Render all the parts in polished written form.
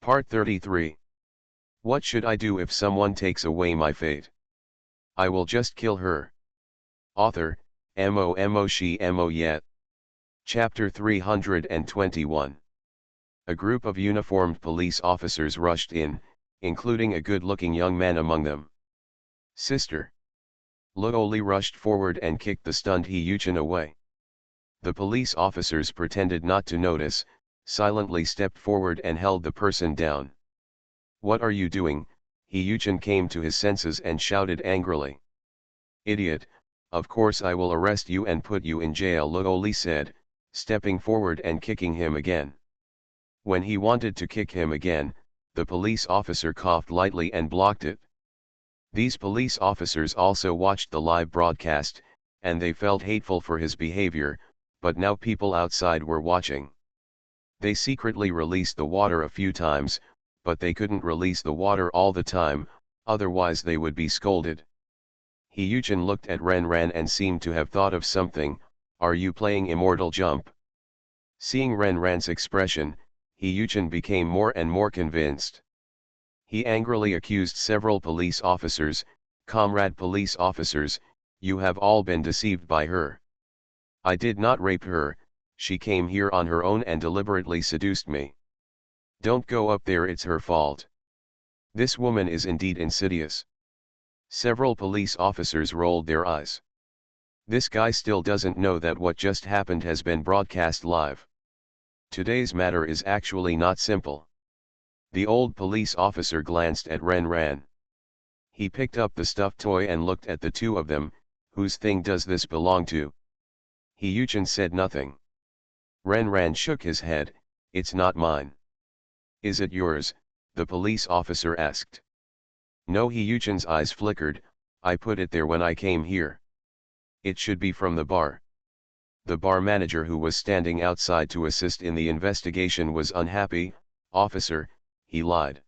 Part 33. What should I do if someone takes away my fate? I will just kill her. Author, Mo she mo yet. Chapter 321. A group of uniformed police officers rushed in, including a good-looking young man among them. Sister. Luoli rushed forward and kicked the stunned Hee-Yuchin away. The police officers pretended not to notice, silently stepped forward and held the person down. What are you doing? Hee-Yuchin came to his senses and shouted angrily. Idiot, of course I will arrest you and put you in jail, Luoli said, stepping forward and kicking him again. When he wanted to kick him again, the police officer coughed lightly and blocked it. These police officers also watched the live broadcast, and they felt hateful for his behavior, but now people outside were watching. They secretly released the water a few times, but they couldn't release the water all the time, otherwise they would be scolded. Hee-Yuchin looked at Ren and seemed to have thought of something. Are you playing Immortal Jump? Seeing Ren's expression, Hee-Yuchin became more and more convinced. He angrily accused several police officers, Comrade police officers, you have all been deceived by her. I did not rape her, she came here on her own and deliberately seduced me. Don't go up there, it's her fault. This woman is indeed insidious. Several police officers rolled their eyes. This guy still doesn't know that what just happened has been broadcast live. Today's matter is actually not simple. The old police officer glanced at Ren. He picked up the stuffed toy and looked at the two of them. Whose thing does this belong to? Hee-Yuchin said nothing. Ren shook his head. It's not mine. Is it yours? The police officer asked. No, Hee-Yuchin's eyes flickered. I put it there when I came here. It should be from the bar. The bar manager, who was standing outside to assist in the investigation, was unhappy. Officer, he lied.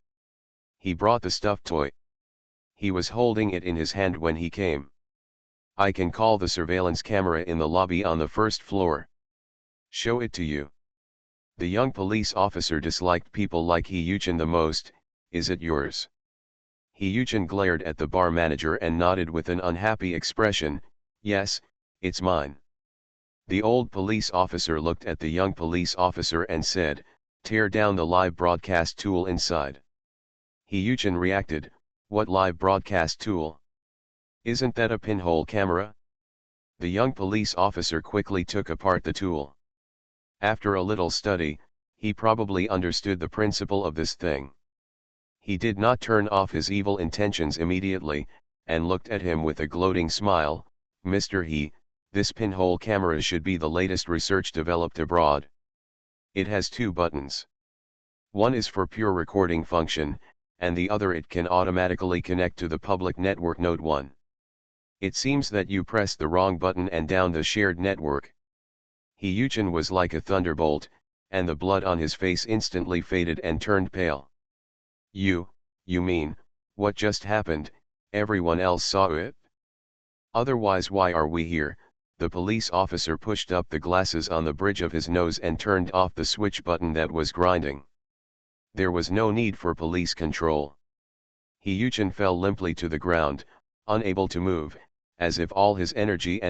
He brought the stuffed toy. He was holding it in his hand when he came. I can call the surveillance camera in the lobby on the first floor. Show it to you. The young police officer disliked people like Hee-Yuchin the most. Is it yours? Hee-Yuchin glared at the bar manager and nodded with an unhappy expression. Yes, it's mine. The old police officer looked at the young police officer and said, tear down the live broadcast tool inside. Hee-Yuchin reacted, what live broadcast tool? Isn't that a pinhole camera? The young police officer quickly took apart the tool. After a little study, he probably understood the principle of this thing. He did not turn off his evil intentions immediately, and looked at him with a gloating smile. Mr. He, this pinhole camera should be the latest research developed abroad. It has two buttons. One is for pure recording function, and the other it can automatically connect to the public network. Note 1. It seems that you pressed the wrong button and down the shared network. Hee-Yuchin was like a thunderbolt, and the blood on his face instantly faded and turned pale. You mean, what just happened, everyone else saw it? Otherwise why are we here? The police officer pushed up the glasses on the bridge of his nose and turned off the switch button that was grinding. There was no need for police control. Hee-Yuchin fell limply to the ground, unable to move, as if all his energy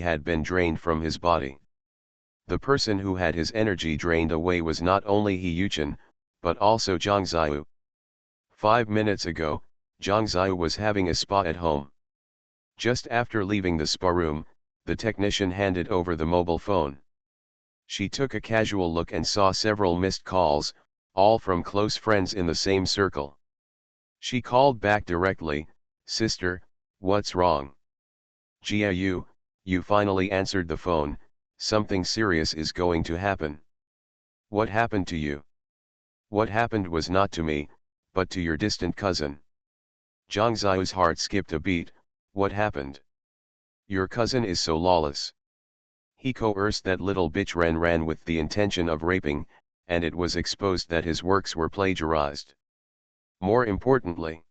had been drained from his body. The person who had his energy drained away was not only Hee-Yuchin, but also Zhang Ziyu. 5 minutes ago, Zhang Ziyu was having a spa at home. Just after leaving the spa room, the technician handed over the mobile phone. She took a casual look and saw several missed calls, all from close friends in the same circle. She called back directly, Sister, what's wrong? Jia, you finally answered the phone. Something serious is going to happen. What happened to you? What happened was not to me, but to your distant cousin. Zhang Ziyu's heart skipped a beat. What happened? Your cousin is so lawless. He coerced that little bitch Ren with the intention of raping, and it was exposed that his works were plagiarized. More importantly.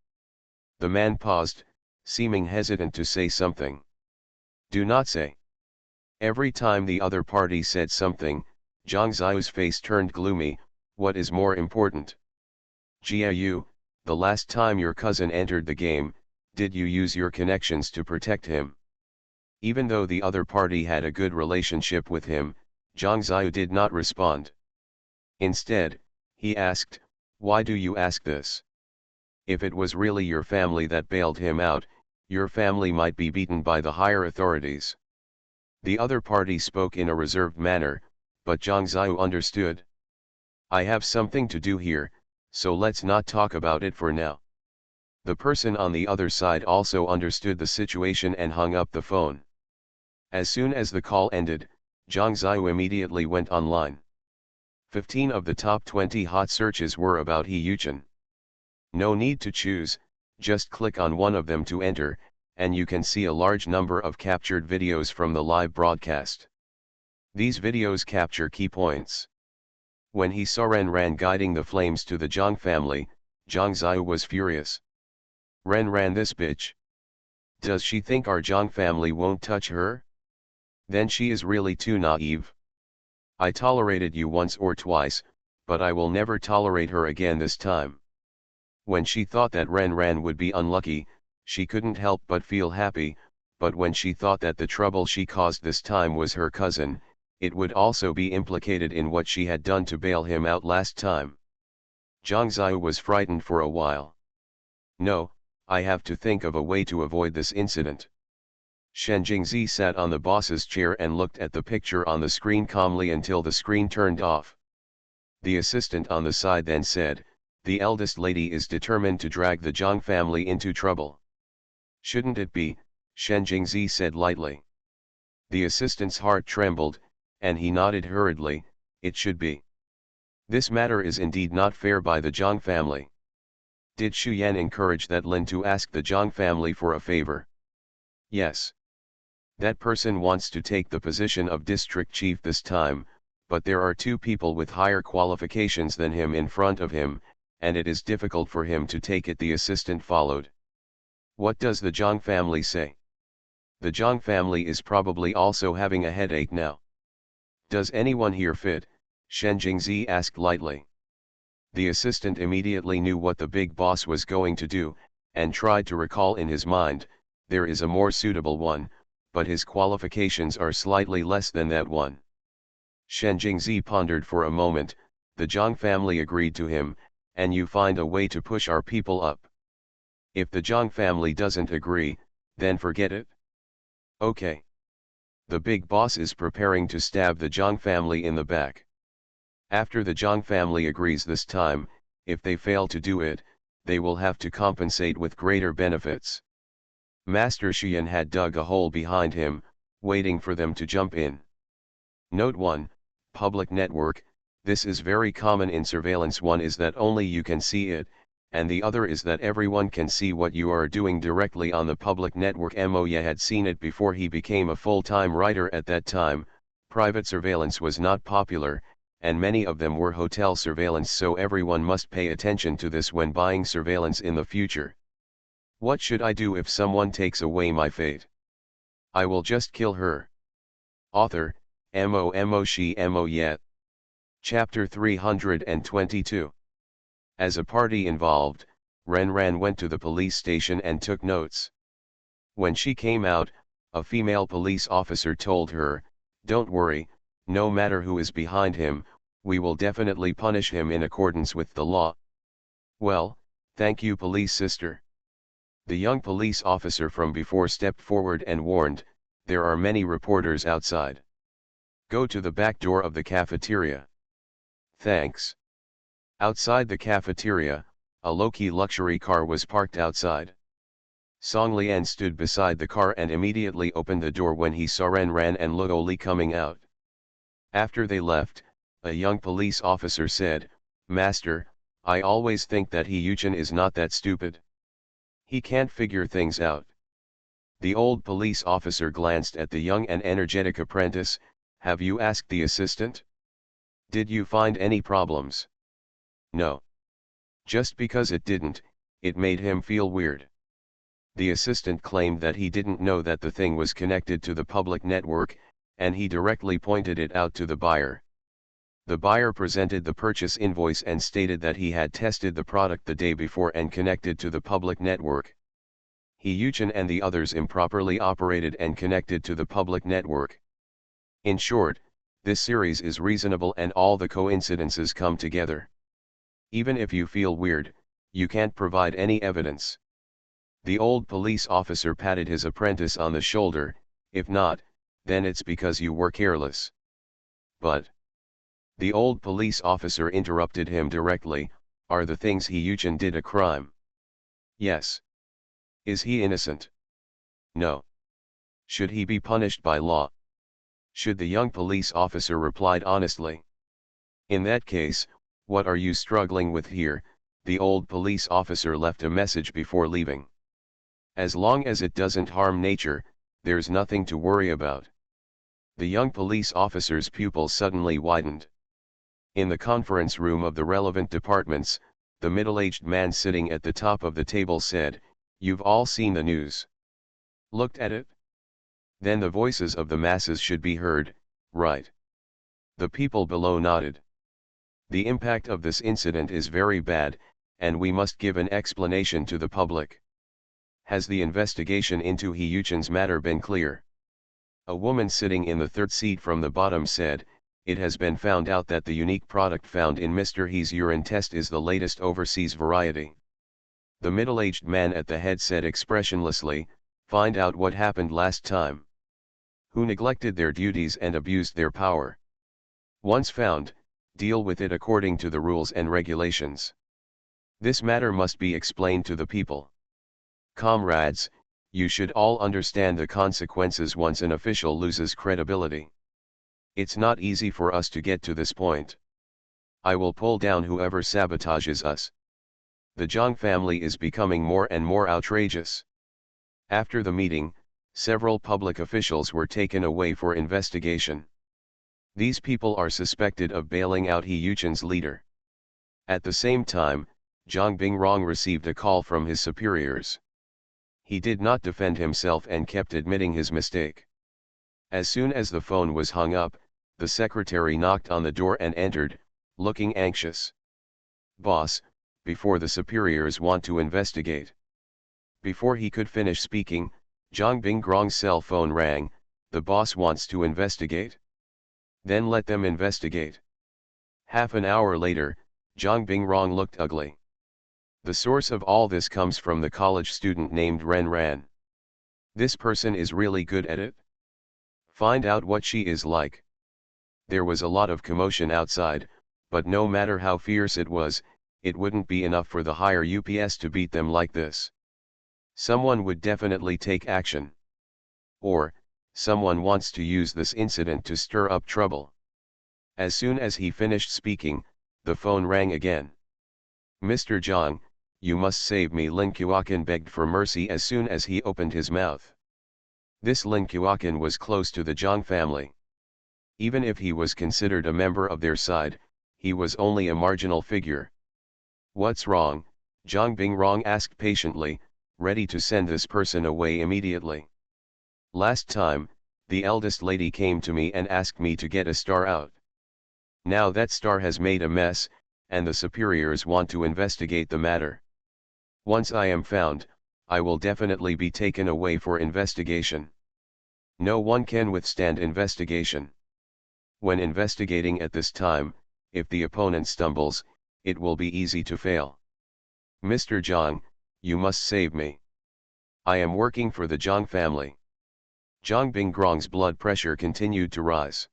The man paused, seeming hesitant to say something. Do not say. Every time the other party said something, Zhang Ziyu's face turned gloomy. What is more important? Jiayu, the last time your cousin entered the game, did you use your connections to protect him? Even though the other party had a good relationship with him, Zhang Ziyu did not respond. Instead, he asked, "Why do you ask this? If it was really your family that bailed him out, your family might be beaten by the higher authorities." The other party spoke in a reserved manner, but Zhang Ziyu understood. "I have something to do here, so let's not talk about it for now." The person on the other side also understood the situation and hung up the phone. As soon as the call ended, Zhang Ziyu immediately went online. 15 of the top 20 hot searches were about He Yuchen. No need to choose, just click on one of them to enter, and you can see a large number of captured videos from the live broadcast. These videos capture key points. When he saw Ren Ran guiding the flames to the Zhang family, Zhang Ziyu was furious. "Ren Ran, this bitch. Does she think our Zhang family won't touch her? Then she is really too naive. I tolerated you once or twice, but I will never tolerate her again this time." When she thought that Ren Ran would be unlucky, she couldn't help but feel happy, but when she thought that the trouble she caused this time was her cousin, it would also be implicated in what she had done to bail him out last time. Zhang Ziyu was frightened for a while. "No, I have to think of a way to avoid this incident." Shen Jingzi sat on the boss's chair and looked at the picture on the screen calmly until the screen turned off. The assistant on the side then said, "The eldest lady is determined to drag the Zhang family into trouble." "Shouldn't it be?" Shen Jingzi said lightly. The assistant's heart trembled, and he nodded hurriedly, "It should be. This matter is indeed not fair by the Zhang family." Did Xu Yan encourage that Lin to ask the Zhang family for a favor? Yes. That person wants to take the position of district chief this time, but there are two people with higher qualifications than him in front of him, and it is difficult for him to take it. The assistant followed. "What does the Zhang family say?" "The Zhang family is probably also having a headache now." "Does anyone here fit?" Shen Jingzi asked lightly. The assistant immediately knew what the big boss was going to do, and tried to recall in his mind, "There is a more suitable one, but his qualifications are slightly less than that one." Shen Jingzi pondered for a moment. "The Zhang family agreed to him, and you find a way to push our people up. If the Zhang family doesn't agree, then forget it." "Okay. The big boss is preparing to stab the Zhang family in the back. After the Zhang family agrees this time, if they fail to do it, they will have to compensate with greater benefits." Master Xian had dug a hole behind him, waiting for them to jump in. Note 1, Public Network. This is very common in surveillance. One is that only you can see it, and the other is that everyone can see what you are doing directly on the public network. Moya had seen it before he became a full-time writer. At that time, private surveillance was not popular, and many of them were hotel surveillance, so everyone must pay attention to this when buying surveillance in the future. What should I do if someone takes away my fate? I will just kill her. Author, Mo Shi Mo Yet. Chapter 322. As a party involved, Ren Ran went to the police station and took notes. When she came out, a female police officer told her, "Don't worry, no matter who is behind him, we will definitely punish him in accordance with the law." "Well, thank you, police sister." The young police officer from before stepped forward and warned, "There are many reporters outside. Go to the back door of the cafeteria." "Thanks." Outside the cafeteria, a low-key luxury car was parked outside. Song Lian stood beside the car and immediately opened the door when he saw Ren Ran and Luo Li coming out. After they left, a young police officer said, "Master, I always think that He Yuchen is not that stupid. He can't figure things out." The old police officer glanced at the young and energetic apprentice. "Have you asked the assistant? Did you find any problems?" "No. Just because it didn't, it made him feel weird." The assistant claimed that he didn't know that the thing was connected to the public network, and he directly pointed it out to the buyer. The buyer presented the purchase invoice and stated that he had tested the product the day before and connected to the public network. He-Yuchen and the others improperly operated and connected to the public network. In short, this series is reasonable and all the coincidences come together. Even if you feel weird, you can't provide any evidence. The old police officer patted his apprentice on the shoulder. If not, then it's because you were careless. But the old police officer interrupted him directly. Are the things He-Yuchen did a crime? Yes. Is he innocent? No. Should he be punished by law? Should the young police officer replied honestly. In that case, what are you struggling with here? The old police officer left a message before leaving. As long as it doesn't harm nature, there's nothing to worry about. The young police officer's pupils suddenly widened. In the conference room of the relevant departments, the middle-aged man sitting at the top of the table said, "You've all seen the news. Looked at it? Then the voices of the masses should be heard, right?" The people below nodded. The impact of this incident is very bad, and we must give an explanation to the public. Has the investigation into He-Yuchen's matter been clear? A woman sitting in the third seat from the bottom said, "It has been found out that the unique product found in Mr. He's urine test is the latest overseas variety." The middle-aged man at the head said expressionlessly, "Find out what happened last time. Who neglected their duties and abused their power. Once found, deal with it according to the rules and regulations. This matter must be explained to the people. Comrades, you should all understand the consequences once an official loses credibility. It's not easy for us to get to this point. I will pull down whoever sabotages us. The Zhang family is becoming more and more outrageous." After the meeting, several public officials were taken away for investigation. These people are suspected of bailing out He-Yuchen's leader. At the same time, Zhang Bingrong received a call from his superiors. He did not defend himself and kept admitting his mistake. As soon as the phone was hung up, the secretary knocked on the door and entered, looking anxious. "Boss, before the superiors want to investigate." Before he could finish speaking, Zhang Bingrong's cell phone rang. "The boss wants to investigate? Then let them investigate." Half an hour later, Zhang Bingrong looked ugly. The source of all this comes from the college student named Ren Ran. This person is really good at it. Find out what she is like. There was a lot of commotion outside, but no matter how fierce it was, it wouldn't be enough for the higher UPS to beat them like this. Someone would definitely take action. Or, someone wants to use this incident to stir up trouble. As soon as he finished speaking, the phone rang again. "Mr. Zhang, you must save me." Lin Qiaoqan begged for mercy as soon as he opened his mouth. This Lin Qiaoqan was close to the Zhang family. Even if he was considered a member of their side, he was only a marginal figure. "What's wrong?" Zhang Bingrong asked patiently, ready to send this person away immediately. "Last time, the eldest lady came to me and asked me to get a star out. Now that star has made a mess, and the superiors want to investigate the matter. Once I am found, I will definitely be taken away for investigation. No one can withstand investigation. When investigating at this time, if the opponent stumbles, it will be easy to fail. Mr. Zhang, you must save me. I am working for the Zhang family." Zhang Bingrong's blood pressure continued to rise.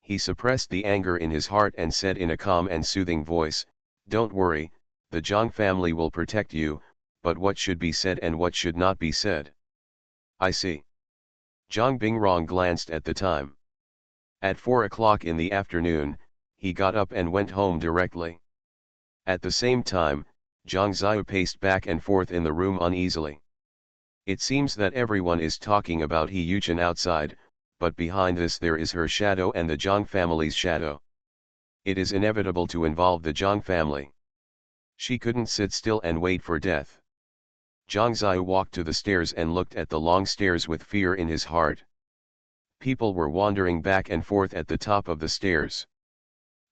He suppressed the anger in his heart and said in a calm and soothing voice, "Don't worry, the Zhang family will protect you, but what should be said and what should not be said?" "I see." Zhang Bingrong glanced at the time. At 4 o'clock in the afternoon, he got up and went home directly. At the same time, Zhang Ziyu paced back and forth in the room uneasily. It seems that everyone is talking about He-Yuchen outside, but behind this there is her shadow and the Zhang family's shadow. It is inevitable to involve the Zhang family. She couldn't sit still and wait for death. Zhang Ziyu walked to the stairs and looked at the long stairs with fear in his heart. People were wandering back and forth at the top of the stairs.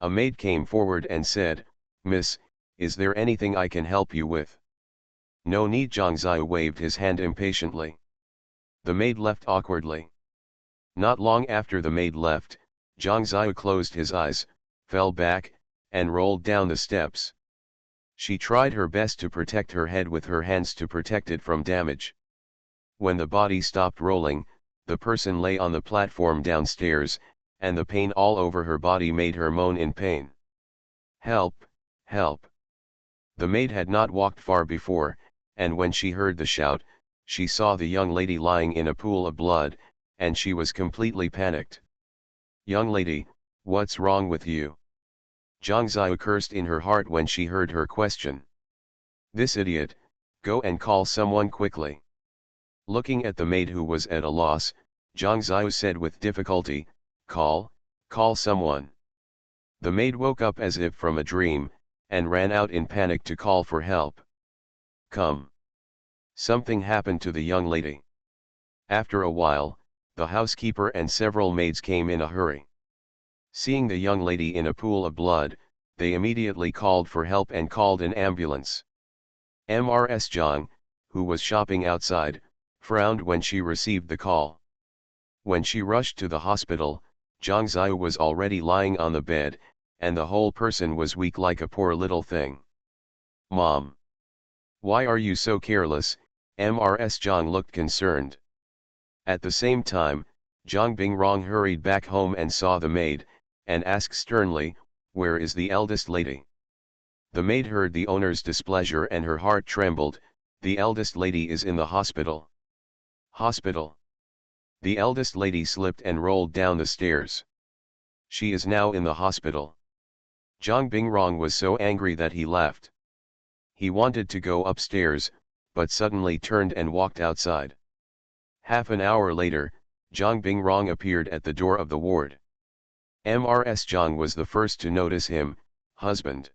A maid came forward and said, "Miss, is there anything I can help you with?" "No need." Zhang Ziyu waved his hand impatiently. The maid left awkwardly. Not long after the maid left, Zhang Ziyu closed his eyes, fell back, and rolled down the steps. She tried her best to protect her head with her hands to protect it from damage. When the body stopped rolling, the person lay on the platform downstairs, and the pain all over her body made her moan in pain. "Help! Help!" The maid had not walked far before, and when she heard the shout, she saw the young lady lying in a pool of blood, and she was completely panicked. "Young lady, what's wrong with you?" Zhang Ziyu cursed in her heart when she heard her question. "This idiot, go and call someone quickly." Looking at the maid who was at a loss, Zhang Ziyu said with difficulty, call someone." The maid woke up as if from a dream, and ran out in panic to call for help. "Come." Something happened to the young lady. After a while, the housekeeper and several maids came in a hurry. Seeing the young lady in a pool of blood, they immediately called for help and called an ambulance. Ms. Zhang, who was shopping outside, frowned when she received the call. When she rushed to the hospital, Zhang Ziyu was already lying on the bed, and the whole person was weak like a poor little thing. "Mom! Why are you so careless?" Ms. Zhang looked concerned. At the same time, Zhang Bingrong hurried back home and saw the maid, and asked sternly, "Where is the eldest lady?" The maid heard the owner's displeasure and her heart trembled. "The eldest lady is in the hospital." "Hospital?" The eldest lady slipped and rolled down the stairs. "She is now in the hospital." Zhang Bingrong was so angry that he left. He wanted to go upstairs, but suddenly turned and walked outside. Half an hour later, Zhang Bingrong appeared at the door of the ward. Ms. Zhang was the first to notice him. "Husband."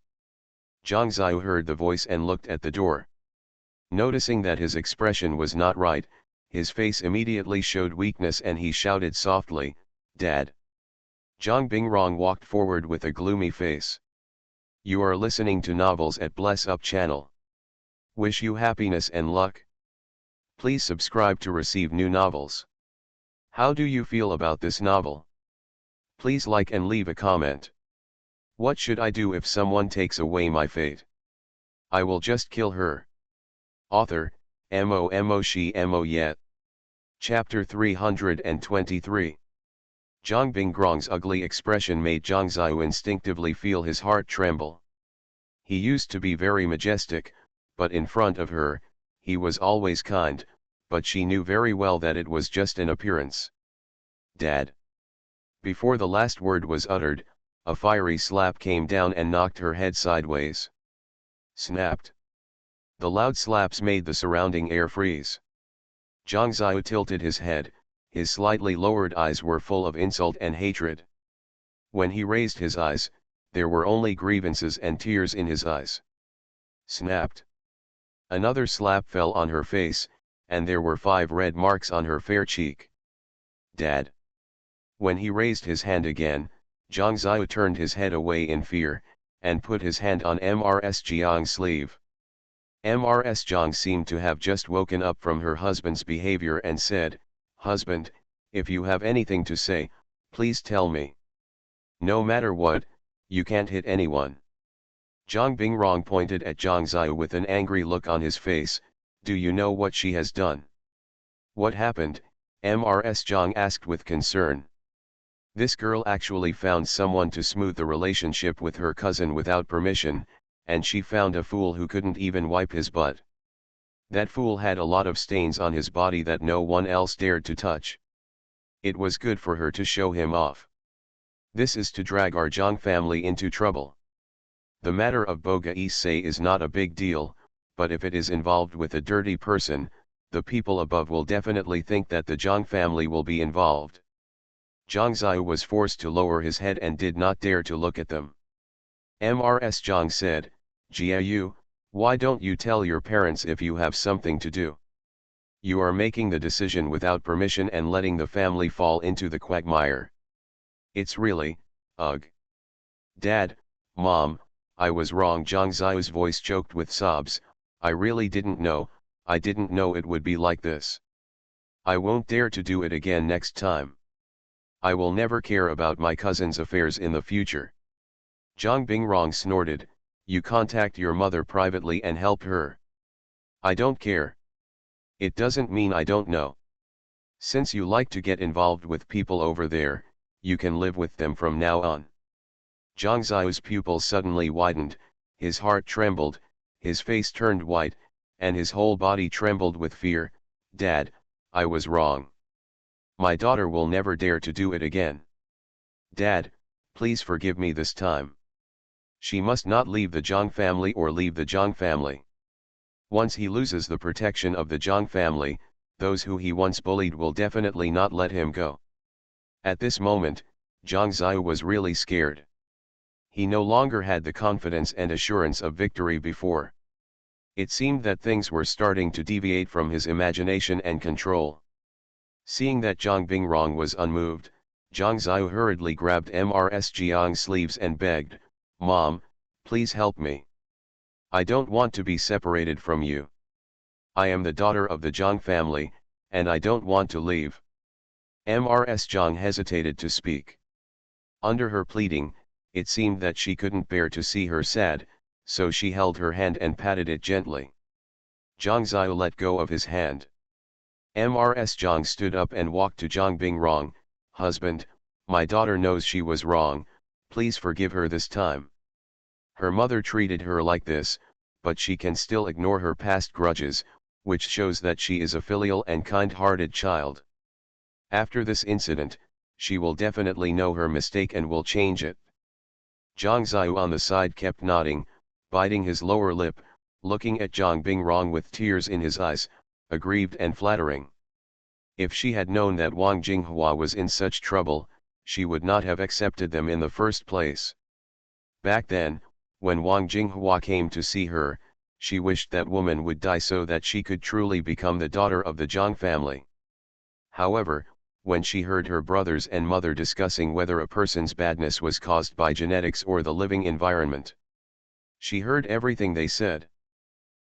Zhang Ziyu heard the voice and looked at the door. Noticing that his expression was not right, his face immediately showed weakness and he shouted softly, "Dad." Zhang Bingrong walked forward with a gloomy face. "You are listening to novels at Bless Up channel. Wish you happiness and luck. Please subscribe to receive new novels. How do you feel about this novel? Please like and leave a comment. What should I do if someone takes away my fate? I will just kill her. Author, Mo She Mo Yet. Chapter 323. Zhang Bingrong's ugly expression made Zhang Ziyu instinctively feel his heart tremble. He used to be very majestic, but in front of her, he was always kind, but she knew very well that it was just an appearance. "Dad." Before the last word was uttered, a fiery slap came down and knocked her head sideways. Snapped. The loud slaps made the surrounding air freeze. Zhang Ziyu tilted his head, his slightly lowered eyes were full of insult and hatred. When he raised his eyes, there were only grievances and tears in his eyes. Snapped. Another slap fell on her face, and there were 5 red marks on her fair cheek. "Dad." When he raised his hand again, Zhang Ziyu turned his head away in fear, and put his hand on Ms. Jiang's sleeve. Ms. Jiang seemed to have just woken up from her husband's behavior and said, "Husband, if you have anything to say, please tell me. No matter what, you can't hit anyone." Zhang Bingrong pointed at Zhang Ziyu with an angry look on his face. "Do you know what she has done?" "What happened?" Ms. Zhang asked with concern. "This girl actually found someone to smooth the relationship with her cousin without permission, and she found a fool who couldn't even wipe his butt. That fool had a lot of stains on his body that no one else dared to touch. It was good for her to show him off. This is to drag our Zhang family into trouble. The matter of Boga Issei is not a big deal, but if it is involved with a dirty person, the people above will definitely think that the Zhang family will be involved." Zhang Ziyu was forced to lower his head and did not dare to look at them. Ms. Zhang said, "Jiayu, why don't you tell your parents if you have something to do? You are making the decision without permission and letting the family fall into the quagmire. It's really, ugh." Dad, Mom, I was wrong. Zhang Ziu's voice choked with sobs. I really didn't know, I didn't know it would be like this. I won't dare to do it again next time. I will never care about my cousin's affairs in the future. Zhang Bingrong snorted, you contact your mother privately and help her. I don't care. It doesn't mean I don't know. Since you like to get involved with people over there, you can live with them from now on. Zhang Ziu's pupils suddenly widened, his heart trembled, his face turned white, and his whole body trembled with fear. Dad, I was wrong. My daughter will never dare to do it again. Dad, please forgive me this time. She must not leave the Zhang family or leave the Zhang family. Once he loses the protection of the Zhang family, those who he once bullied will definitely not let him go. At this moment, Zhang Ziu was really scared. He no longer had the confidence and assurance of victory before. It seemed that things were starting to deviate from his imagination and control. Seeing that Zhang Bingrong was unmoved, Zhang Ziu hurriedly grabbed Mrs. Jiang's sleeves and begged, Mom, please help me. I don't want to be separated from you. I am the daughter of the Zhang family, and I don't want to leave. Mrs. Jiang hesitated to speak. Under her pleading, it seemed that she couldn't bear to see her sad, so she held her hand and patted it gently. Zhang Ziu let go of his hand. Mrs. Jiang stood up and walked to Zhang Bingrong. Husband, my daughter knows she was wrong, please forgive her this time. Her mother treated her like this, but she can still ignore her past grudges, which shows that she is a filial and kind-hearted child. After this incident, she will definitely know her mistake and will change it. Zhang Ziu on the side kept nodding, biting his lower lip, looking at Zhang Bingrong with tears in his eyes, aggrieved and flattering. If she had known that Wang Jinghua was in such trouble, she would not have accepted them in the first place. Back then, when Wang Jinghua came to see her, she wished that woman would die so that she could truly become the daughter of the Zhang family. However, when she heard her brothers and mother discussing whether a person's badness was caused by genetics or the living environment, she heard everything they said.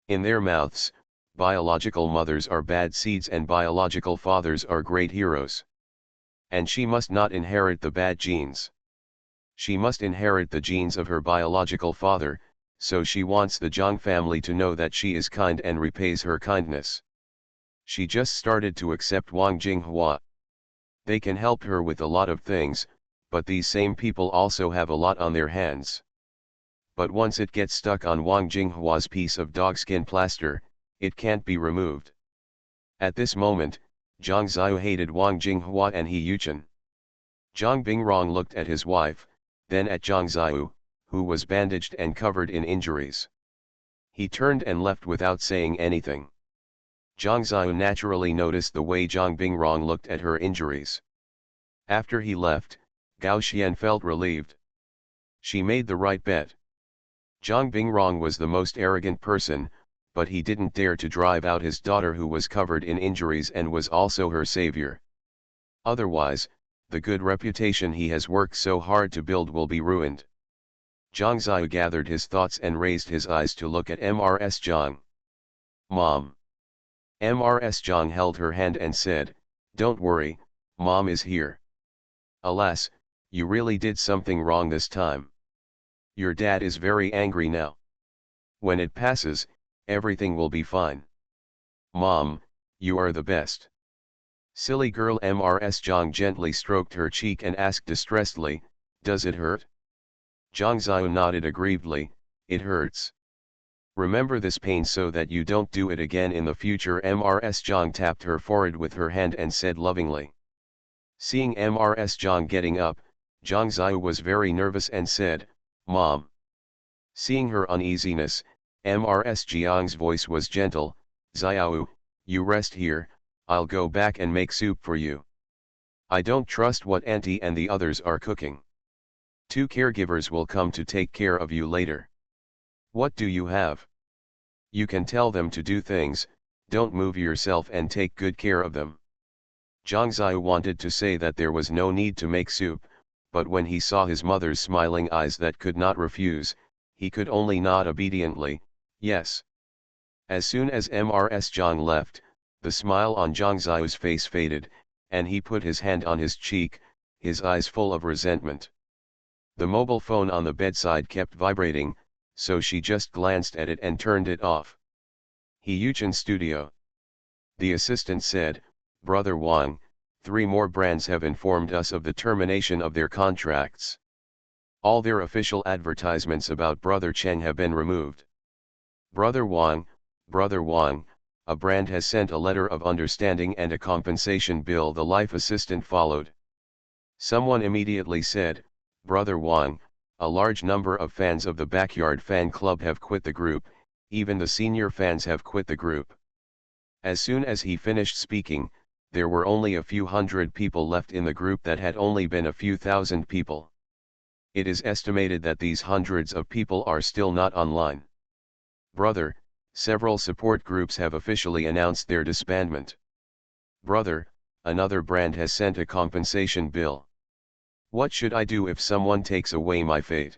In their mouths, biological mothers are bad seeds and biological fathers are great heroes. And she must not inherit the bad genes. She must inherit the genes of her biological father, so she wants the Zhang family to know that she is kind and repays her kindness. She just started to accept Wang Jinghua. They can help her with a lot of things, but these same people also have a lot on their hands. But once it gets stuck on Wang Jinghua's piece of dogskin plaster, it can't be removed. At this moment, Zhang Ziu hated Wang Jinghua and He Yuchen. Zhang Bingrong looked at his wife, then at Zhang Ziu, who was bandaged and covered in injuries. He turned and left without saying anything. Zhang Ziu naturally noticed the way Zhang Bingrong looked at her injuries. After he left, Gao Xian felt relieved. She made the right bet. Zhang Bingrong was the most arrogant person, but he didn't dare to drive out his daughter who was covered in injuries and was also her savior. Otherwise, the good reputation he has worked so hard to build will be ruined. Zhang Ziu gathered his thoughts and raised his eyes to look at Mrs. Jiang. Mom. Mrs. Jiang held her hand and said, "Don't worry, Mom is here." Alas, you really did something wrong this time. Your dad is very angry now. When it passes, everything will be fine. Mom, you are the best. Silly girl. Mrs. Jiang gently stroked her cheek and asked distressedly, "Does it hurt?" Zhang Ziu nodded aggrievedly, "It hurts. Remember this pain so that you don't do it again in the future." Mrs. Jiang tapped her forehead with her hand and said lovingly. Seeing Mrs. Jiang getting up, Zhang Ziu was very nervous and said, "Mom." Seeing her uneasiness, Mrs. Jiang's voice was gentle, "Ziao, you rest here, I'll go back and make soup for you. I don't trust what Auntie and the others are cooking. 2 caregivers will come to take care of you later. What do you have? You can tell them to do things, don't move yourself and take good care of them." Zhang Ziu wanted to say that there was no need to make soup, but when he saw his mother's smiling eyes that could not refuse, he could only nod obediently, yes. As soon as Mrs. Zhang left, the smile on Zhang Ziyu's face faded, and he put his hand on his cheek, his eyes full of resentment. The mobile phone on the bedside kept vibrating, so she just glanced at it and turned it off. He Yuchen Studio. The assistant said, "Brother Wang, 3 more brands have informed us of the termination of their contracts. All their official advertisements about Brother Cheng have been removed. Brother Wang, a brand has sent a letter of understanding and a compensation bill." The life assistant followed. Someone immediately said, "Brother Wang, a large number of fans of the Backyard Fan Club have quit the group, even the senior fans have quit the group." As soon as he finished speaking, there were only a few hundred people left in the group that had only been a few thousand people. It is estimated that these hundreds of people are still not online. Brother, several support groups have officially announced their disbandment. Brother, another brand has sent a compensation bill. What should I do if someone takes away my fate?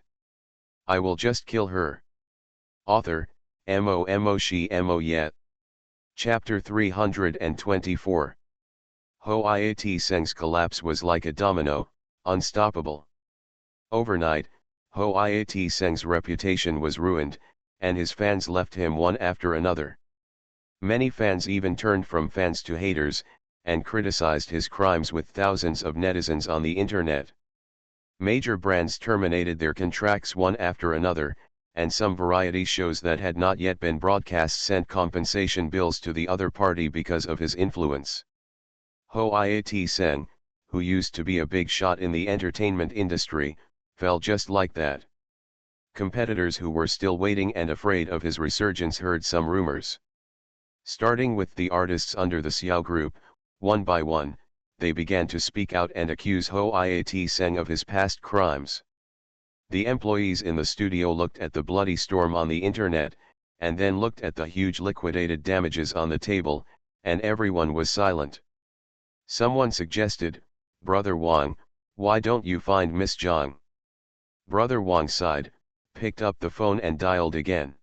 I will just kill her. Author, She Yet. Chapter 324. Ho Iat Seng's collapse was like a domino, unstoppable. Overnight, Ho Iat Seng's reputation was ruined, and his fans left him one after another. Many fans even turned from fans to haters, and criticized his crimes with thousands of netizens on the internet. Major brands terminated their contracts one after another, and some variety shows that had not yet been broadcast sent compensation bills to the other party because of his influence. Ho Iat Seng, who used to be a big shot in the entertainment industry, fell just like that. Competitors who were still waiting and afraid of his resurgence heard some rumors. Starting with the artists under the Xiao group, one by one, they began to speak out and accuse Ho Iat Seng of his past crimes. The employees in the studio looked at the bloody storm on the internet, and then looked at the huge liquidated damages on the table, and everyone was silent. Someone suggested, "Brother Wang, why don't you find Miss Zhang?" Brother Wang sighed, picked up the phone and dialed again.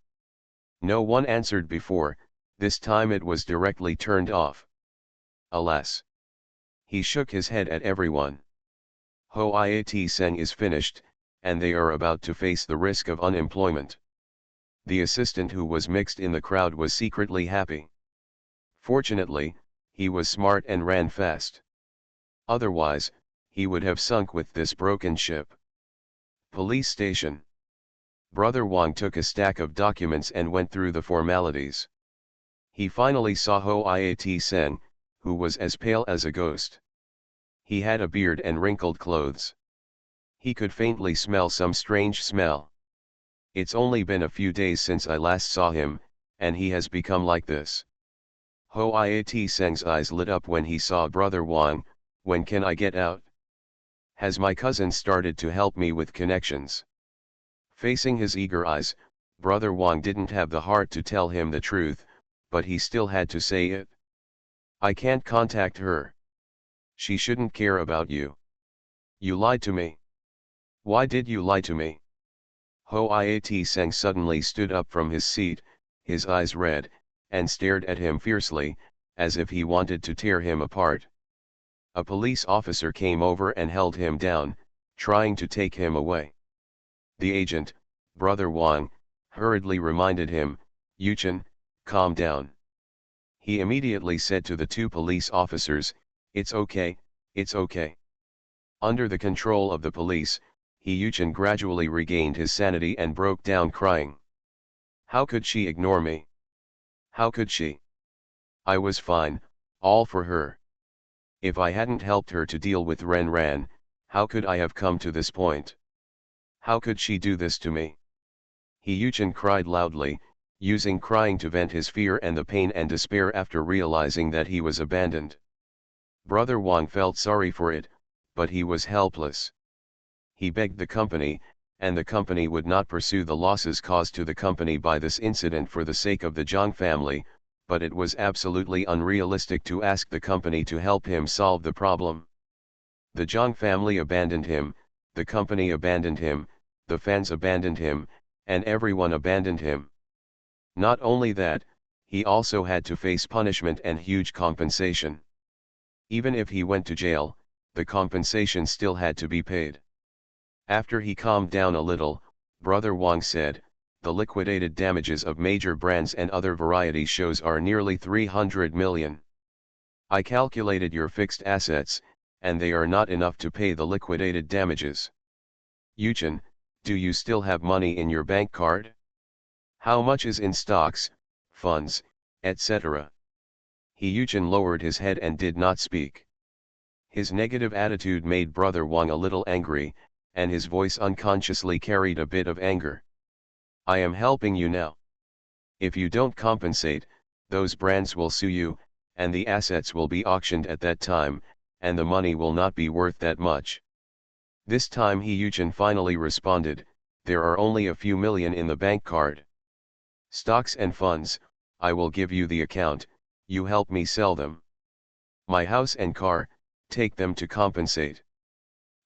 No one answered before, this time it was directly turned off. Alas! He shook his head at everyone. Ho Iat Seng is finished, and they are about to face the risk of unemployment. The assistant who was mixed in the crowd was secretly happy. Fortunately, he was smart and ran fast. Otherwise, he would have sunk with this broken ship. Police station. Brother Wang took a stack of documents and went through the formalities. He finally saw Ho Iat Seng, who was as pale as a ghost. He had a beard and wrinkled clothes. He could faintly smell some strange smell. "It's only been a few days since I last saw him, and he has become like this." Ho Iat Seng's eyes lit up when he saw Brother Wang. "When can I get out? Has my cousin started to help me with connections?" Facing his eager eyes, Brother Wang didn't have the heart to tell him the truth, but he still had to say it. "I can't contact her. She shouldn't care about you. You lied to me. Why did you lie to me?" Ho Iat Seng suddenly stood up from his seat, his eyes red, and stared at him fiercely, as if he wanted to tear him apart. A police officer came over and held him down, trying to take him away. The agent, Brother Wang, hurriedly reminded him, "Yuchen, calm down." He immediately said to the 2 police officers, "It's okay, it's okay." Under the control of the police, Yuchen gradually regained his sanity and broke down crying. "How could she ignore me? How could she? I was fine, all for her. If I hadn't helped her to deal with Ren Ran, how could I have come to this point? How could she do this to me?" Yuchen cried loudly, using crying to vent his fear and the pain and despair after realizing that he was abandoned. Brother Wang felt sorry for it, but he was helpless. He begged the company, and the company would not pursue the losses caused to the company by this incident for the sake of the Zhang family, but it was absolutely unrealistic to ask the company to help him solve the problem. The Zhang family abandoned him, the company abandoned him, the fans abandoned him, and everyone abandoned him. Not only that, he also had to face punishment and huge compensation. Even if he went to jail, the compensation still had to be paid. After he calmed down a little, Brother Wang said, "The liquidated damages of major brands and other variety shows are nearly 300 million. I calculated your fixed assets, and they are not enough to pay the liquidated damages. Yuchen, do you still have money in your bank card? How much is in stocks, funds, etc.?" Yuchen lowered his head and did not speak. His negative attitude made Brother Wang a little angry, and his voice unconsciously carried a bit of anger. "I am helping you now. If you don't compensate, those brands will sue you, and the assets will be auctioned at that time, and the money will not be worth that much." This time Yuchen finally responded, "There are only a few million in the bank card. Stocks and funds, I will give you the account, you help me sell them. My house and car, take them to compensate."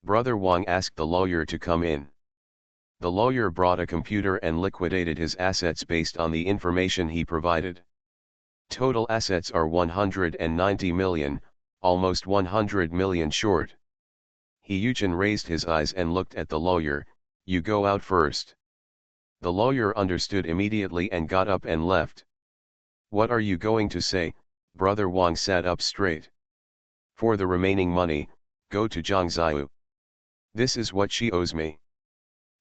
Brother Wang asked the lawyer to come in. The lawyer brought a computer and liquidated his assets based on the information he provided. Total assets are 190 million, almost 100 million short. Yuchen raised his eyes and looked at the lawyer. "You go out first." The lawyer understood immediately and got up and left. "What are you going to say?" Brother Wang sat up straight. "For the remaining money, go to Zhang Ziyu. This is what she owes me.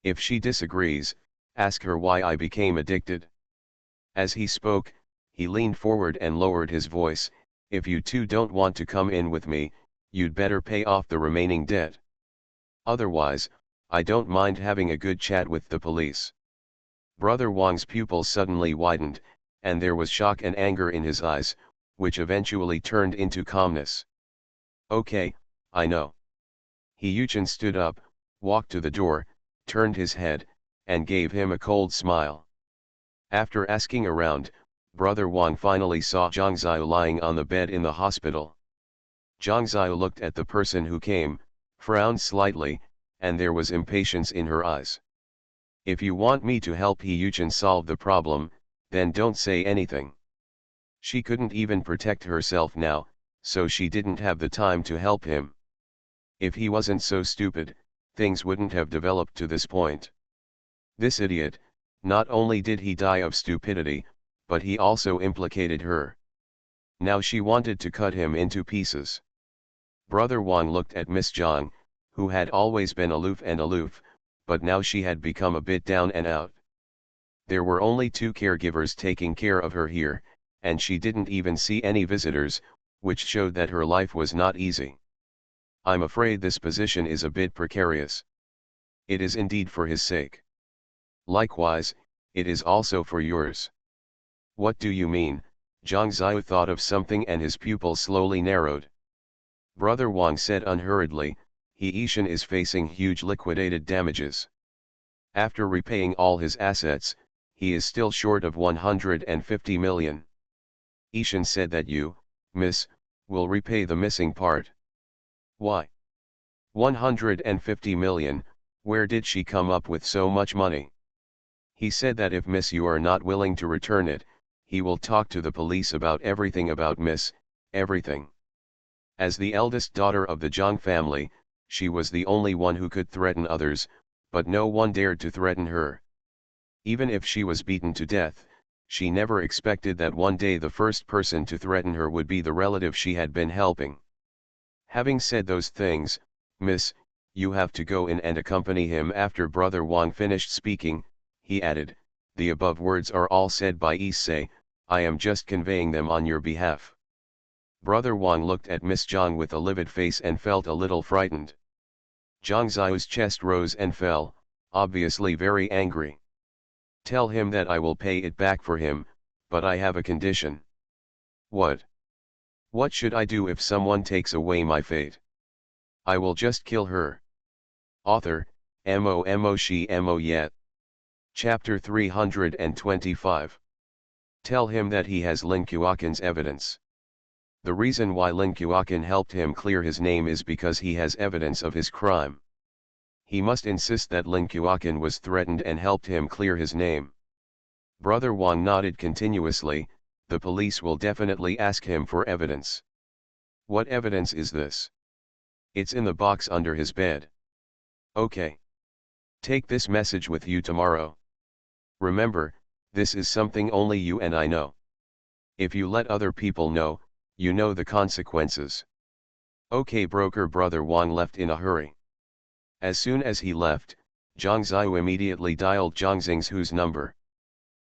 If she disagrees, ask her why I became addicted." As he spoke, he leaned forward and lowered his voice, "If you two don't want to come in with me, you'd better pay off the remaining debt. Otherwise, I don't mind having a good chat with the police." Brother Wang's pupils suddenly widened, and there was shock and anger in his eyes, which eventually turned into calmness. "Okay, I know." Yuchen stood up, walked to the door, turned his head, and gave him a cold smile. After asking around, Brother Wang finally saw Zhang Ziyu lying on the bed in the hospital. Zhang Ziyu looked at the person who came, frowned slightly, and there was impatience in her eyes. "If you want me to help Yuchen solve the problem, then don't say anything." She couldn't even protect herself now, so she didn't have the time to help him. If he wasn't so stupid, things wouldn't have developed to this point. This idiot, not only did he die of stupidity, but he also implicated her. Now she wanted to cut him into pieces. Brother Wang looked at Miss Zhang, who had always been aloof, but now she had become a bit down and out. There were only 2 caregivers taking care of her here, and she didn't even see any visitors, which showed that her life was not easy. "I'm afraid this position is a bit precarious." "It is indeed for his sake. Likewise, it is also for yours." "What do you mean?" Zhang Ziyu thought of something and his pupils slowly narrowed. Brother Wang said unhurriedly, "Yuchen is facing huge liquidated damages. After repaying all his assets, he is still short of 150 million. Yuchen said that you, miss, will repay the missing part." "Why? 150 million, where did she come up with so much money?" "He said that if miss you are not willing to return it, he will talk to the police about everything about miss, everything." As the eldest daughter of the Zhang family, she was the only one who could threaten others, but no one dared to threaten her. Even if she was beaten to death, she never expected that one day the first person to threaten her would be the relative she had been helping. Having said those things, "Miss, you have to go in and accompany him." After Brother Wang finished speaking, he added, "The above words are all said by Issei, I am just conveying them on your behalf." Brother Wang looked at Miss Zhang with a livid face and felt a little frightened. Zhang Ziyu's chest rose and fell, obviously very angry. "Tell him that I will pay it back for him, but I have a condition." "What? What should I do if someone takes away my fate?" "I will just kill her." Author, Mo Shi Mo Yet. Chapter 325. Tell him that he has Lin Qiaoqin's evidence. The reason why Lin Qiaoqin helped him clear his name is because he has evidence of his crime. He must insist that Lin Kuokan was threatened and helped him clear his name. Brother Wang nodded continuously. The police will definitely ask him for evidence. What evidence is this? It's in the box under his bed. Okay. Take this message with you tomorrow. Remember, this is something only you and I know. If you let other people know, you know the consequences. Okay, broker. Brother Wang left in a hurry. As soon as he left, Zhang Ziyu immediately dialed Zhang Xinghu's number.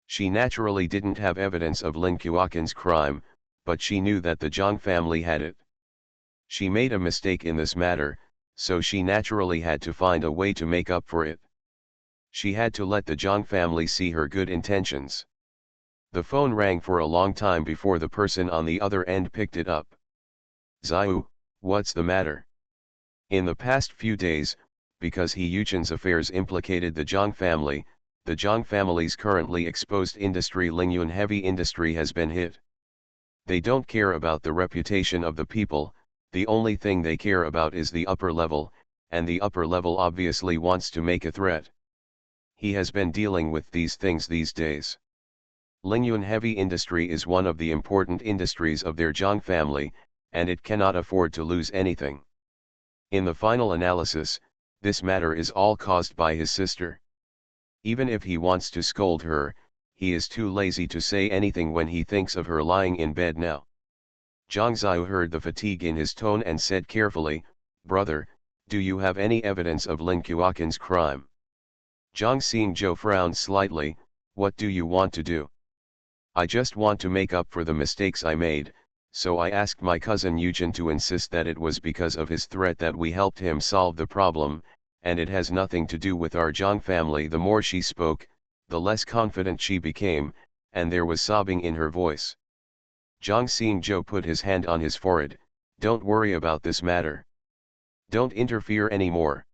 She naturally didn't have evidence of Lin Kuokan's crime, but she knew that the Zhang family had it. She made a mistake in this matter, so she naturally had to find a way to make up for it. She had to let the Zhang family see her good intentions. The phone rang for a long time before the person on the other end picked it up. Ziyu, what's the matter? In the past few days, because He Yuchen's affairs implicated the Zhang family, the Zhang family's currently exposed industry Lingyun heavy industry has been hit. They don't care about the reputation of the people, the only thing they care about is the upper level, and the upper level obviously wants to make a threat. He has been dealing with these things these days. Lingyun heavy industry is one of the important industries of their Zhang family, and it cannot afford to lose anything. In the final analysis, this matter is all caused by his sister. Even if he wants to scold her, he is too lazy to say anything when he thinks of her lying in bed now. Zhang Ziyu heard the fatigue in his tone and said carefully, "Brother, do you have any evidence of Lin Kuokan's crime?" Zhang Xingzhou frowned slightly. "What do you want to do?" "I just want to make up for the mistakes I made, so I asked my cousin Yuchen to insist that it was because of his threat that we helped him solve the problem, and it has nothing to do with our Zhang family." The more she spoke, the less confident she became, and there was sobbing in her voice. Zhang Xingzhou put his hand on his forehead. "Don't worry about this matter. Don't interfere anymore."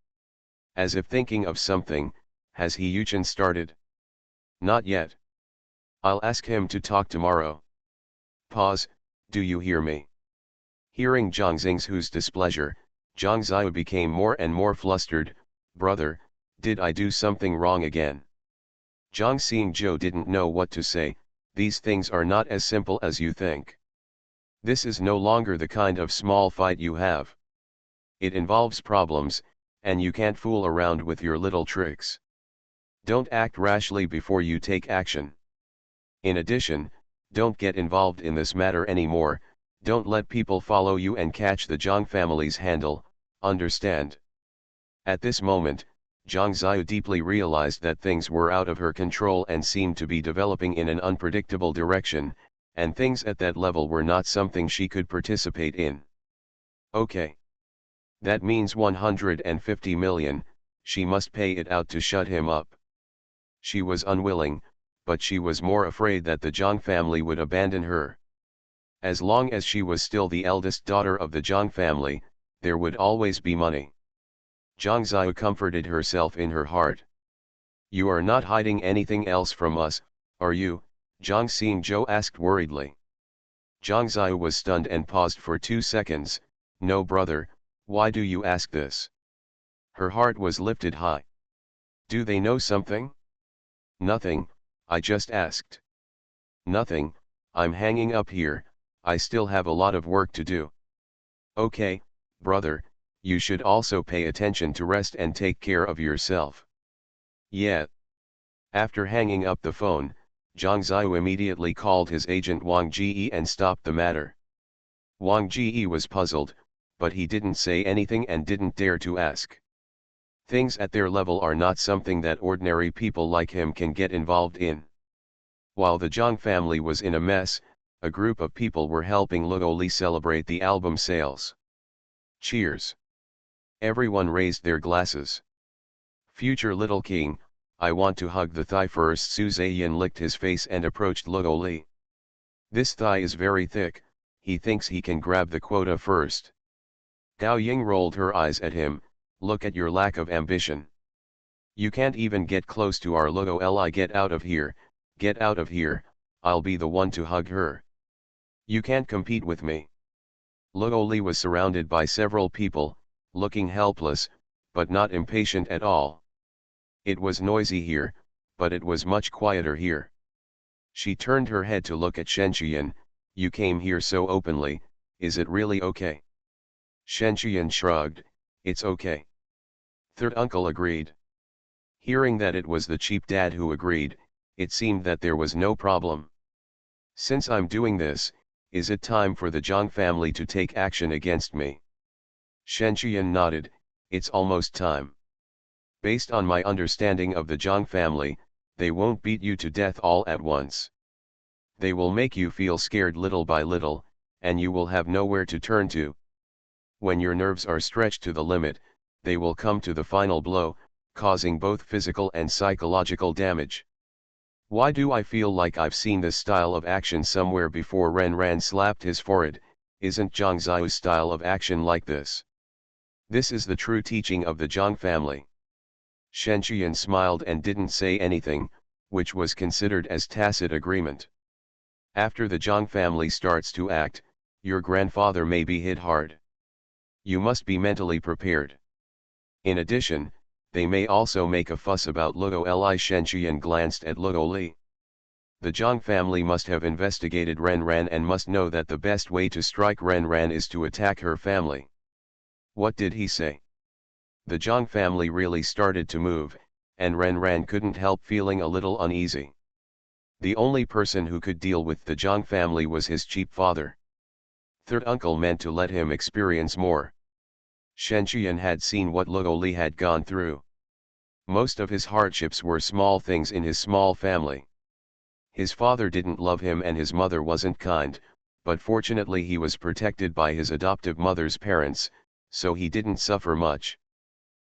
As if thinking of something, "Has He Yuchen started?" "Not yet. I'll ask him to talk tomorrow." Pause. "Do you hear me?" Hearing Zhang Xinghu's displeasure, Zhang Ziyu became more and more flustered. "Brother, did I do something wrong again?" Zhang Xingzhou didn't know what to say. "These things are not as simple as you think. This is no longer the kind of small fight you have. It involves problems, and you can't fool around with your little tricks. Don't act rashly before you take action. In addition, don't get involved in this matter anymore. Don't let people follow you and catch the Zhang family's handle, understand?" At this moment, Zhang Ziyu deeply realized that things were out of her control and seemed to be developing in an unpredictable direction, and things at that level were not something she could participate in. Okay. That means 150 million, she must pay it out to shut him up. She was unwilling, but she was more afraid that the Zhang family would abandon her. As long as she was still the eldest daughter of the Zhang family, there would always be money. Zhang Ziyu comforted herself in her heart. "You are not hiding anything else from us, are you?" Zhang Xingzhou asked worriedly. Zhang Ziyu was stunned and paused for 2 seconds. "No, brother, why do you ask this?" Her heart was lifted high. "Do they know something?" "Nothing, I just asked." "Nothing, I'm hanging up here, I still have a lot of work to do." "Okay, brother, you should also pay attention to rest and take care of yourself." "Yeah." After hanging up the phone, Zhang Ziyu immediately called his agent Wang Jie and stopped the matter. Wang Jie was puzzled, but he didn't say anything and didn't dare to ask. Things at their level are not something that ordinary people like him can get involved in. While the Zhang family was in a mess, a group of people were helping Luo Li celebrate the album sales. Cheers! Everyone raised their glasses. "Future little king, I want to hug the thigh first." Su Zaiyan licked his face and approached Luo Li. "This thigh is very thick, he thinks he can grab the quota first." Gao Ying rolled her eyes at him. "Look at your lack of ambition. You can't even get close to our Luo Li. Get out of here, get out of here, I'll be the one to hug her. You can't compete with me." Luo Li was surrounded by several people, looking helpless, but not impatient at all. It was noisy here, but it was much quieter here. She turned her head to look at Shenchuyan. You came here so openly, is it really okay? Shenchuyan shrugged, it's okay. Third uncle agreed. Hearing that it was the cheap dad who agreed, it seemed that there was no problem. Since I'm doing this, is it time for the Zhang family to take action against me? Shenchuyan nodded, it's almost time. Based on my understanding of the Zhang family, they won't beat you to death all at once. They will make you feel scared little by little, and you will have nowhere to turn to. When your nerves are stretched to the limit, they will come to the final blow, causing both physical and psychological damage. Why do I feel like I've seen this style of action somewhere before? Ren Ran slapped his forehead, isn't Zhang Xiu's style of action like this? This is the true teaching of the Zhang family. Shenchuyan smiled and didn't say anything, which was considered as tacit agreement. After the Zhang family starts to act, your grandfather may be hit hard. You must be mentally prepared. In addition, they may also make a fuss about Luo Li. Shenchuyan glanced at Luo Li. The Zhang family must have investigated Ren Ran and must know that the best way to strike Ren Ran is to attack her family. What did he say? The Zhang family really started to move, and Ren Ran couldn't help feeling a little uneasy. The only person who could deal with the Zhang family was his cheap father. Third uncle meant to let him experience more. Shenchuyan had seen what Luo Li had gone through. Most of his hardships were small things in his small family. His father didn't love him and his mother wasn't kind, but fortunately he was protected by his adoptive mother's parents, so he didn't suffer much.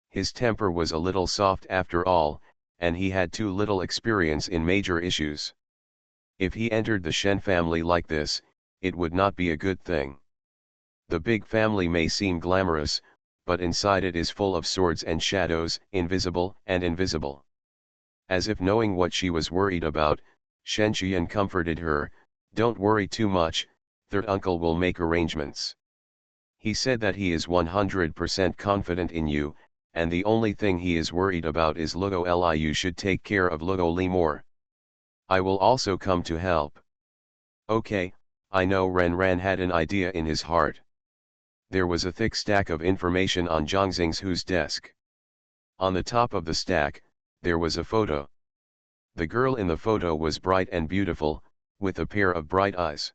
His temper was a little soft after all, and he had too little experience in major issues. If he entered the Shen family like this, it would not be a good thing. The big family may seem glamorous, but inside it is full of swords and shadows, invisible and invisible. As if knowing what she was worried about, Shenchuyan comforted her, don't worry too much, third uncle will make arrangements. He said that he is 100% confident in you, and the only thing he is worried about is Luo Li. You should take care of Luo Li more. I will also come to help. Okay, I know. Ren Ran had an idea in his heart. There was a thick stack of information on Zhang Xinghu's desk. On the top of the stack, there was a photo. The girl in the photo was bright and beautiful, with a pair of bright eyes.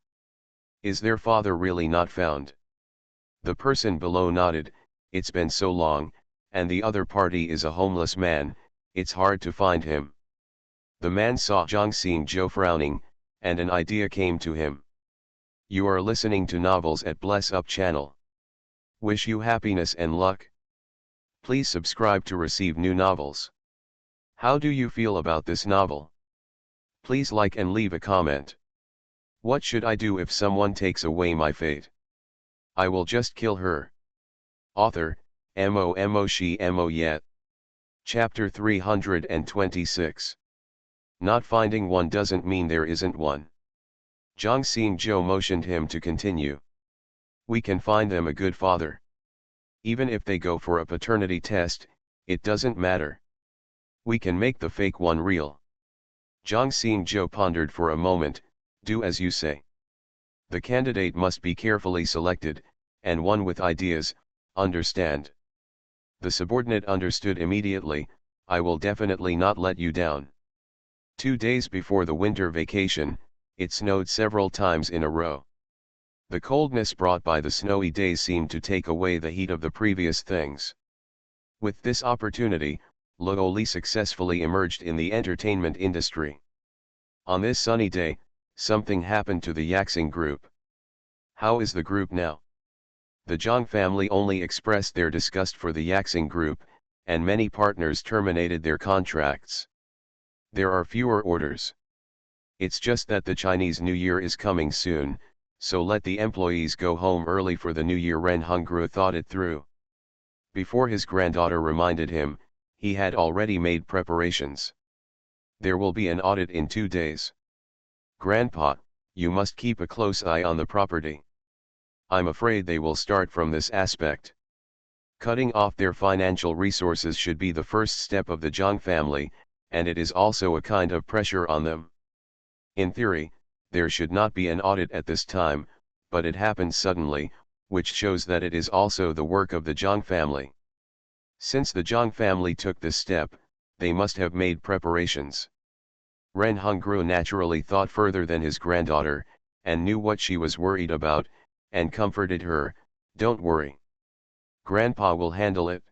Is their father really not found? The person below nodded, it's been so long, and the other party is a homeless man, it's hard to find him. The man saw Zhang Xingzhou frowning, and an idea came to him. You are listening to Novels at Bless Up channel. Wish you happiness and luck. Please subscribe to receive new novels. How do you feel about this novel? Please like and leave a comment. What should I do if someone takes away my fate? I will just kill her. Author, Mo She Mo Yet. Chapter 326. Not finding one doesn't mean there isn't one. Zhang Xingzhou motioned him to continue. We can find them a good father. Even if they go for a paternity test, it doesn't matter. We can make the fake one real. Zhang Xingzhou pondered for a moment, do as you say. The candidate must be carefully selected, and one with ideas, understand. The subordinate understood immediately, I will definitely not let you down. 2 days before the winter vacation, it snowed several times in a row. The coldness brought by the snowy days seemed to take away the heat of the previous things. With this opportunity, Luo Li successfully emerged in the entertainment industry. On this sunny day, something happened to the Yaxing group. How is the group now? The Zhang family only expressed their disgust for the Yaxing group, and many partners terminated their contracts. There are fewer orders. It's just that the Chinese New Year is coming soon, so let the employees go home early for the New Year. Ren Hongru thought it through. Before his granddaughter reminded him, he had already made preparations. There will be an audit in 2 days. Grandpa, you must keep a close eye on the property. I'm afraid they will start from this aspect. Cutting off their financial resources should be the first step of the Zhang family, and it is also a kind of pressure on them. In theory, there should not be an audit at this time, but it happened suddenly, which shows that it is also the work of the Zhang family. Since the Zhang family took this step, they must have made preparations. Ren Hongru naturally thought further than his granddaughter, and knew what she was worried about, and comforted her, "Don't worry. Grandpa will handle it.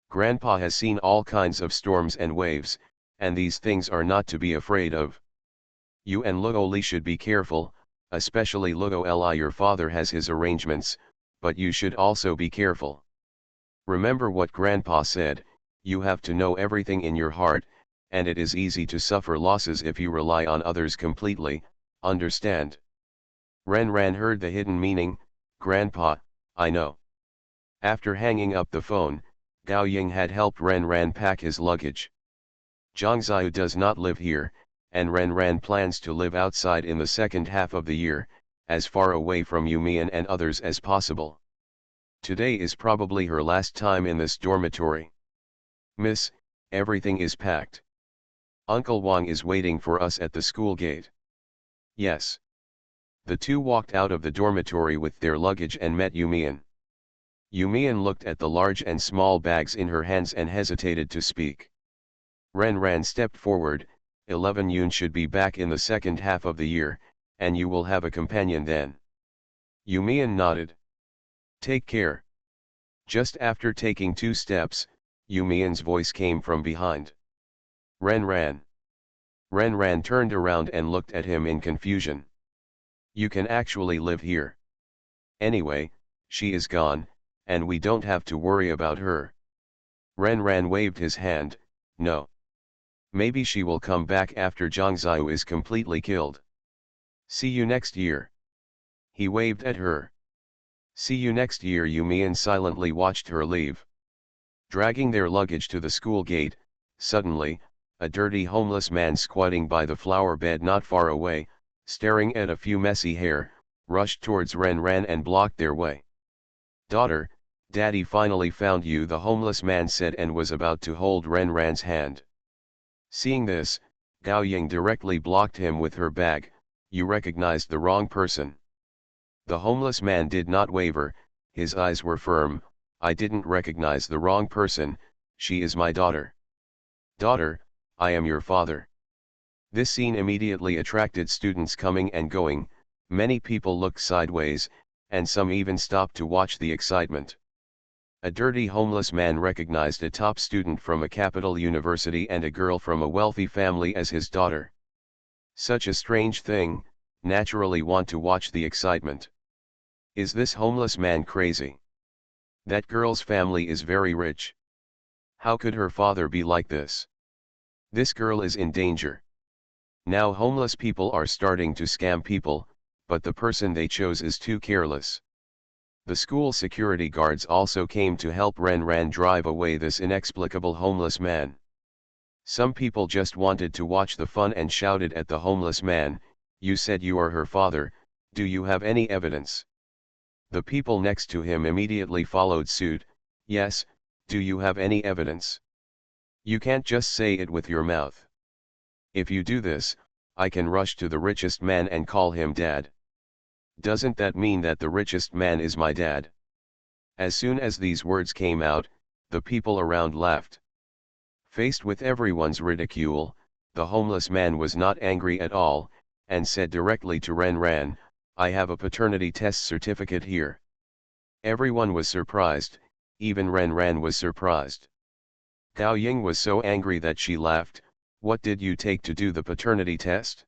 Grandpa has seen all kinds of storms and waves, and these things are not to be afraid of. You and Luo Li should be careful, especially Luo Li. Your father has his arrangements, but you should also be careful. Remember what Grandpa said, you have to know everything in your heart, and it is easy to suffer losses if you rely on others completely, understand?" Ren Ran heard the hidden meaning, "Grandpa, I know." After hanging up the phone, Gao Ying had helped Ren Ran pack his luggage. Zhang Ziyu does not live here, and Ren Ran plans to live outside in the second half of the year, as far away from Yumian and others as possible. Today is probably her last time in this dormitory. "Miss, everything is packed. Uncle Wang is waiting for us at the school gate." "Yes." The two walked out of the dormitory with their luggage and met Yumian. Yumian looked at the large and small bags in her hands and hesitated to speak. Ren Ran stepped forward, 11 Yun should be back in the second half of the year, and you will have a companion then." Yumian nodded. "Take care." Just after taking 2 steps, Yumian's voice came from behind. "Ren Ran." Ren Ran turned around and looked at him in confusion. "You can actually live here. Anyway, she is gone, and we don't have to worry about her." Ren Ran waved his hand, "No. Maybe she will come back after Zhang Ziyu is completely killed. See you next year." He waved at her. "See you next year." Yumian silently watched her leave. Dragging their luggage to the school gate, suddenly, a dirty homeless man squatting by the flower bed not far away, staring at a few messy hair, rushed towards Ren Ran and blocked their way. "Daughter, Daddy finally found you," the homeless man said, and was about to hold Ren Ran's hand. Seeing this, Gao Ying directly blocked him with her bag. "You recognized the wrong person." The homeless man did not waver, his eyes were firm. "I didn't recognize the wrong person, she is my daughter." "Daughter, I am your father." This scene immediately attracted students coming and going. Many people looked sideways, and some even stopped to watch the excitement. A dirty homeless man recognized a top student from a capital university and a girl from a wealthy family as his daughter. Such a strange thing, naturally want to watch the excitement. Is this homeless man crazy? That girl's family is very rich. How could her father be like this? This girl is in danger. Now homeless people are starting to scam people, but the person they chose is too careless. The school security guards also came to help Ren Ran drive away this inexplicable homeless man. Some people just wanted to watch the fun and shouted at the homeless man, "You said you are her father, do you have any evidence?" The people next to him immediately followed suit, "Yes, do you have any evidence? You can't just say it with your mouth. If you do this, I can rush to the richest man and call him dad. Doesn't that mean that the richest man is my dad?" As soon as these words came out, the people around laughed. Faced with everyone's ridicule, the homeless man was not angry at all, and said directly to Ren Ran, "I have a paternity test certificate here." Everyone was surprised, even Ren Ran was surprised. Gao Ying was so angry that she laughed. "What did you take to do the paternity test?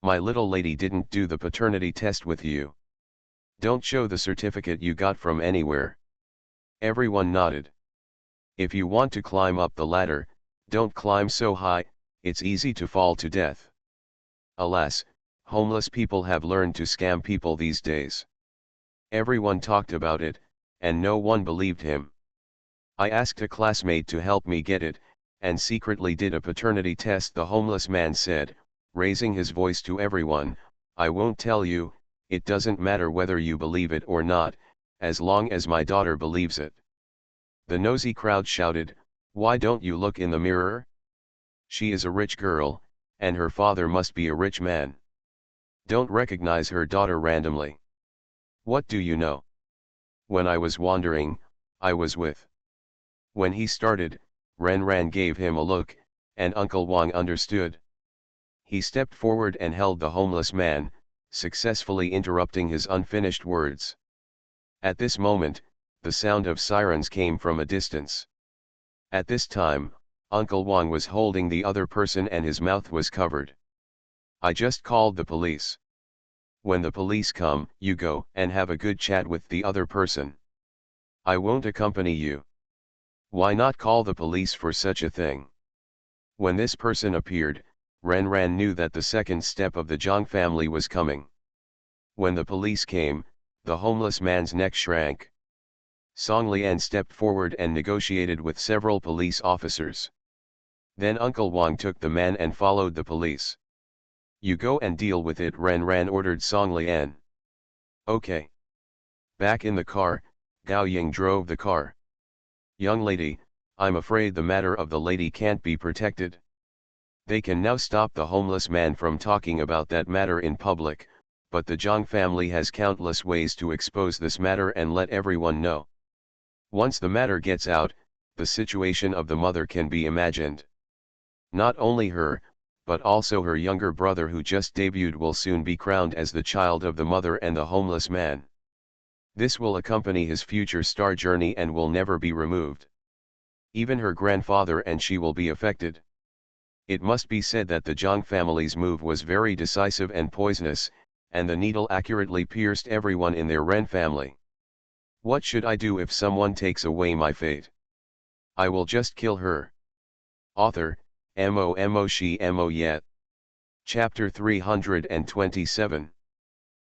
My little lady didn't do the paternity test with you. Don't show the certificate you got from anywhere." Everyone nodded. "If you want to climb up the ladder, don't climb so high, it's easy to fall to death." Alas, homeless people have learned to scam people these days. Everyone talked about it, and no one believed him. "I asked a classmate to help me get it, and secretly did a paternity test," the homeless man said, raising his voice to everyone. "I won't tell you, it doesn't matter whether you believe it or not, as long as my daughter believes it." The nosy crowd shouted, "Why don't you look in the mirror? She is a rich girl, and her father must be a rich man. Don't recognize her daughter randomly. What do you know? When I was wandering, I was with." When he started, Ren Ran gave him a look, and Uncle Wang understood. He stepped forward and held the homeless man, successfully interrupting his unfinished words. At this moment, the sound of sirens came from a distance. At this time, Uncle Wang was holding the other person and his mouth was covered. "I just called the police. When the police come, you go and have a good chat with the other person. I won't accompany you." "Why not call the police for such a thing?" When this person appeared, Ren Ran knew that the second step of the Zhang family was coming. When the police came, the homeless man's neck shrank. Song Lian stepped forward and negotiated with several police officers. Then Uncle Wang took the man and followed the police. "You go and deal with it," Ren Ran ordered Song Lian. "Okay." Back in the car, Gao Ying drove the car. "Young lady, I'm afraid the matter of the lady can't be protected. They can now stop the homeless man from talking about that matter in public, but the Zhang family has countless ways to expose this matter and let everyone know. Once the matter gets out, the situation of the mother can be imagined. Not only her, but also her younger brother who just debuted will soon be crowned as the child of the mother and the homeless man. This will accompany his future star journey and will never be removed. Even her grandfather and she will be affected." It must be said that the Zhang family's move was very decisive and poisonous, and the needle accurately pierced everyone in their Ren family. "What should I do if someone takes away my fate? I will just kill her." Author, Mo Shi Mo Yet. Chapter 327.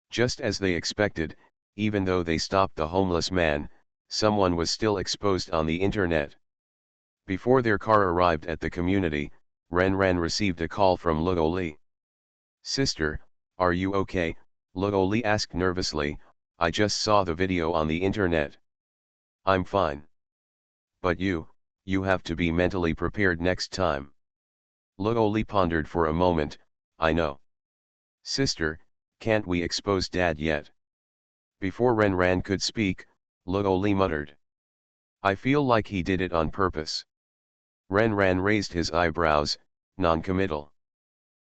Just as they expected, even though they stopped the homeless man, someone was still exposed on the internet. Before their car arrived at the community, Ren Ran received a call from Luo Li. "Sister, are you okay?" Luo Li asked nervously. "I just saw the video on the internet." "I'm fine. But you have to be mentally prepared next time." Luo Li pondered for a moment. "I know. Sister, can't we expose Dad yet?" Before Ren Ran could speak, Luo Li muttered, "I feel like he did it on purpose." Ren Ran raised his eyebrows, non-committal.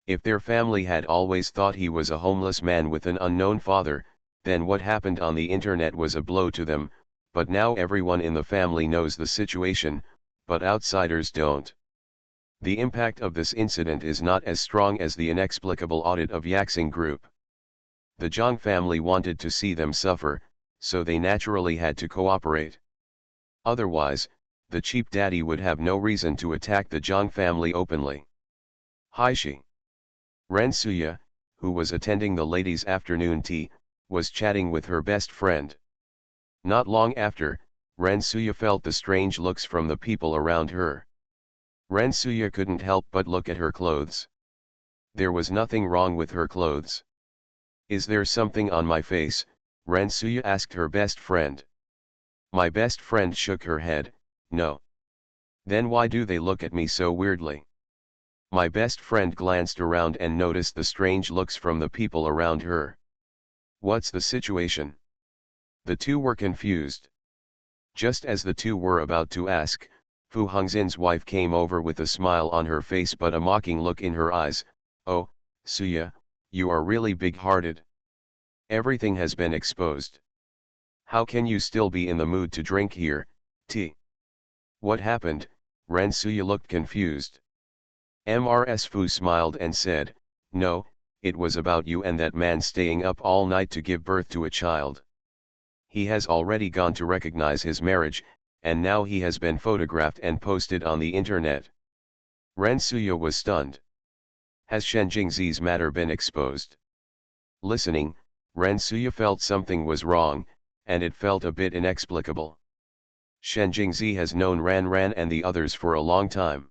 If their family had always thought he was a homeless man with an unknown father, then what happened on the internet was a blow to them, but now everyone in the family knows the situation, but outsiders don't. The impact of this incident is not as strong as the inexplicable audit of Yaxing Group. The Zhang family wanted to see them suffer, so they naturally had to cooperate. Otherwise, the cheap daddy would have no reason to attack the Zhang family openly. Haishi. Ren Suya, who was attending the ladies' afternoon tea, was chatting with her best friend. Not long after, Ren Suya felt the strange looks from the people around her. Ren Suya couldn't help but look at her clothes. There was nothing wrong with her clothes. "Is there something on my face?" Ren Suya asked her best friend. My best friend shook her head. "No." "Then why do they look at me so weirdly?" My best friend glanced around and noticed the strange looks from the people around her. "What's the situation?" The two were confused. Just as the two were about to ask, Fu Hongxin's wife came over with a smile on her face but a mocking look in her eyes. "Oh, Suya, you are really big-hearted. Everything has been exposed. How can you still be in the mood to drink here, tea?" "What happened?" Ren Suya looked confused. Mrs. Fu smiled and said, "No, it was about you and that man staying up all night to give birth to a child. He has already gone to recognize his marriage, and now he has been photographed and posted on the internet." Ren Suya was stunned. Has Shen Jingzi's matter been exposed? Listening, Ren Suya felt something was wrong, and it felt a bit inexplicable. Shen Jingzi has known Ran Ran and the others for a long time.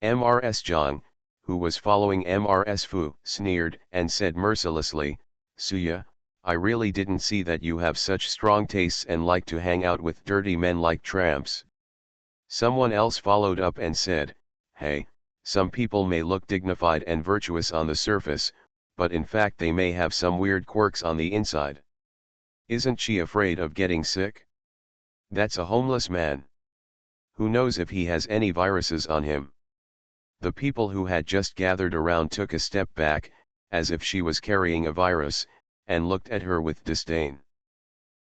Mrs. Zhang, who was following Mrs. Fu, sneered and said mercilessly, "Suya, I really didn't see that you have such strong tastes and like to hang out with dirty men like tramps." Someone else followed up and said, hey, some people may look dignified and virtuous on the surface, but in fact they may have some weird quirks on the inside. Isn't she afraid of getting sick? That's a homeless man. Who knows if he has any viruses on him? The people who had just gathered around took a step back, as if she was carrying a virus, and looked at her with disdain.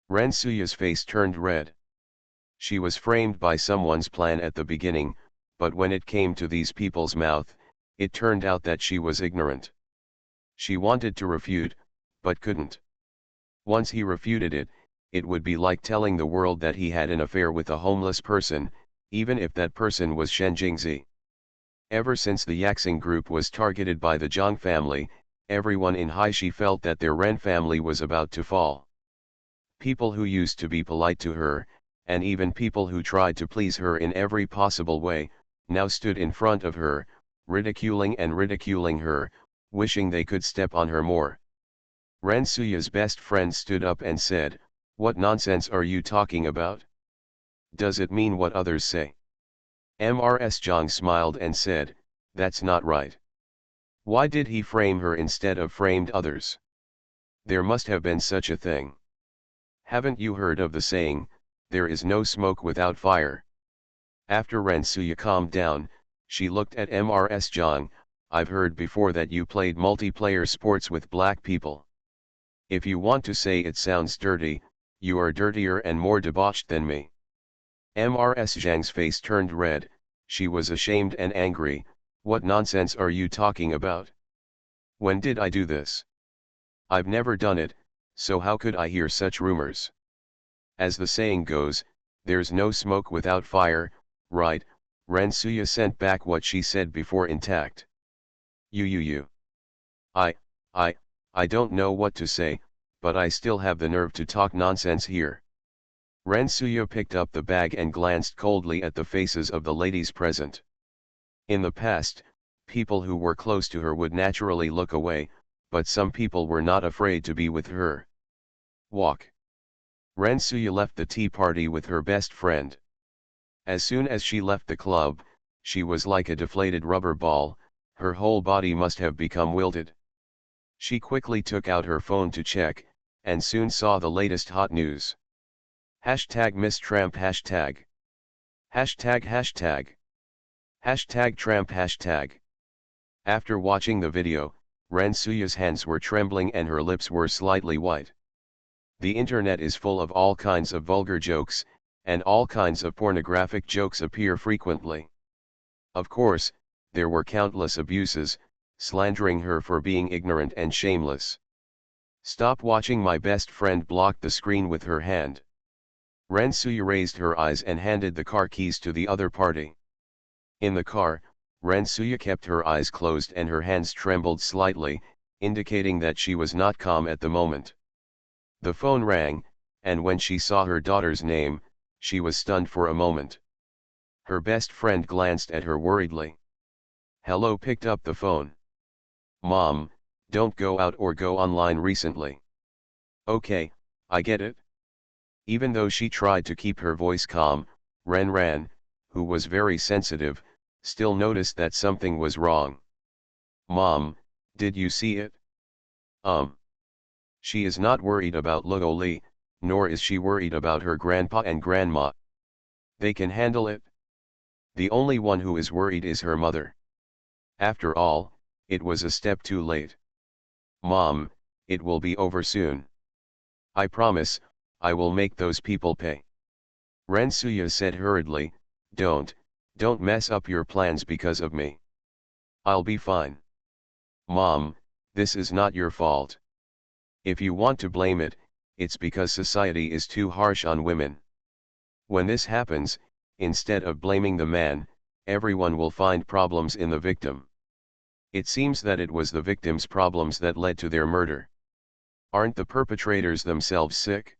Rensuya's face turned red. She was framed by someone's plan at the beginning, but when it came to these people's mouth, it turned out that she was ignorant. She wanted to refute, but couldn't. Once he refuted it, it would be like telling the world that he had an affair with a homeless person, even if that person was Shen Jingzi. Ever since the Yaxing group was targeted by the Zhang family, everyone in Haishi felt that their Ren family was about to fall. People who used to be polite to her, and even people who tried to please her in every possible way, now stood in front of her, ridiculing her, wishing they could step on her more. Rensuya's best friend stood up and said, "What nonsense are you talking about? Does it mean what others say?" Mrs. Zhang smiled and said, "That's not right. Why did he frame her instead of framed others? There must have been such a thing. Haven't you heard of the saying, there is no smoke without fire?" After Rensuya calmed down, she looked at Mrs. Zhang. "I've heard before that you played multiplayer sports with black people. If you want to say it sounds dirty, you are dirtier and more debauched than me." Mrs. Zhang's face turned red. She was ashamed and angry. "What nonsense are you talking about? When did I do this? I've never done it, so how could I hear such rumors? As the saying goes, there's no smoke without fire, right?" Rensuya sent back what she said before intact. You. I don't know what to say, but I still have the nerve to talk nonsense here." Rensuya picked up the bag and glanced coldly at the faces of the ladies present. In the past, people who were close to her would naturally look away, but some people were not afraid to be with her. Walk. Rensuya left the tea party with her best friend. As soon as she left the club, she was like a deflated rubber ball. Her whole body must have become wilted. She quickly took out her phone to check, and soon saw the latest hot news. Miss Tramp #. Tramp After watching the video, Rensuya's hands were trembling and her lips were slightly white. The internet is full of all kinds of vulgar jokes, and all kinds of pornographic jokes appear frequently. Of course, there were countless abuses, slandering her for being ignorant and shameless. "Stop watching." My best friend blocked the screen with her hand. Rensuya raised her eyes and handed the car keys to the other party. In the car, Rensuya kept her eyes closed and her hands trembled slightly, indicating that she was not calm at the moment. The phone rang, and when she saw her daughter's name, she was stunned for a moment. Her best friend glanced at her worriedly. Hello picked up the phone. "Mom, don't go out or go online recently." "Okay, I get it." Even though she tried to keep her voice calm, Ran, who was very sensitive, still noticed that something was wrong. "Mom, did you see it?" She is not worried about Luo Li, nor is she worried about her grandpa and grandma. They can handle it. The only one who is worried is her mother. After all, it was a step too late. "Mom, it will be over soon. I promise, I will make those people pay." Rensuya said hurriedly, Don't mess up your plans because of me. I'll be fine." "Mom, this is not your fault. If you want to blame it, it's because society is too harsh on women. When this happens, instead of blaming the man, everyone will find problems in the victim. It seems that it was the victim's problems that led to their murder. Aren't the perpetrators themselves sick?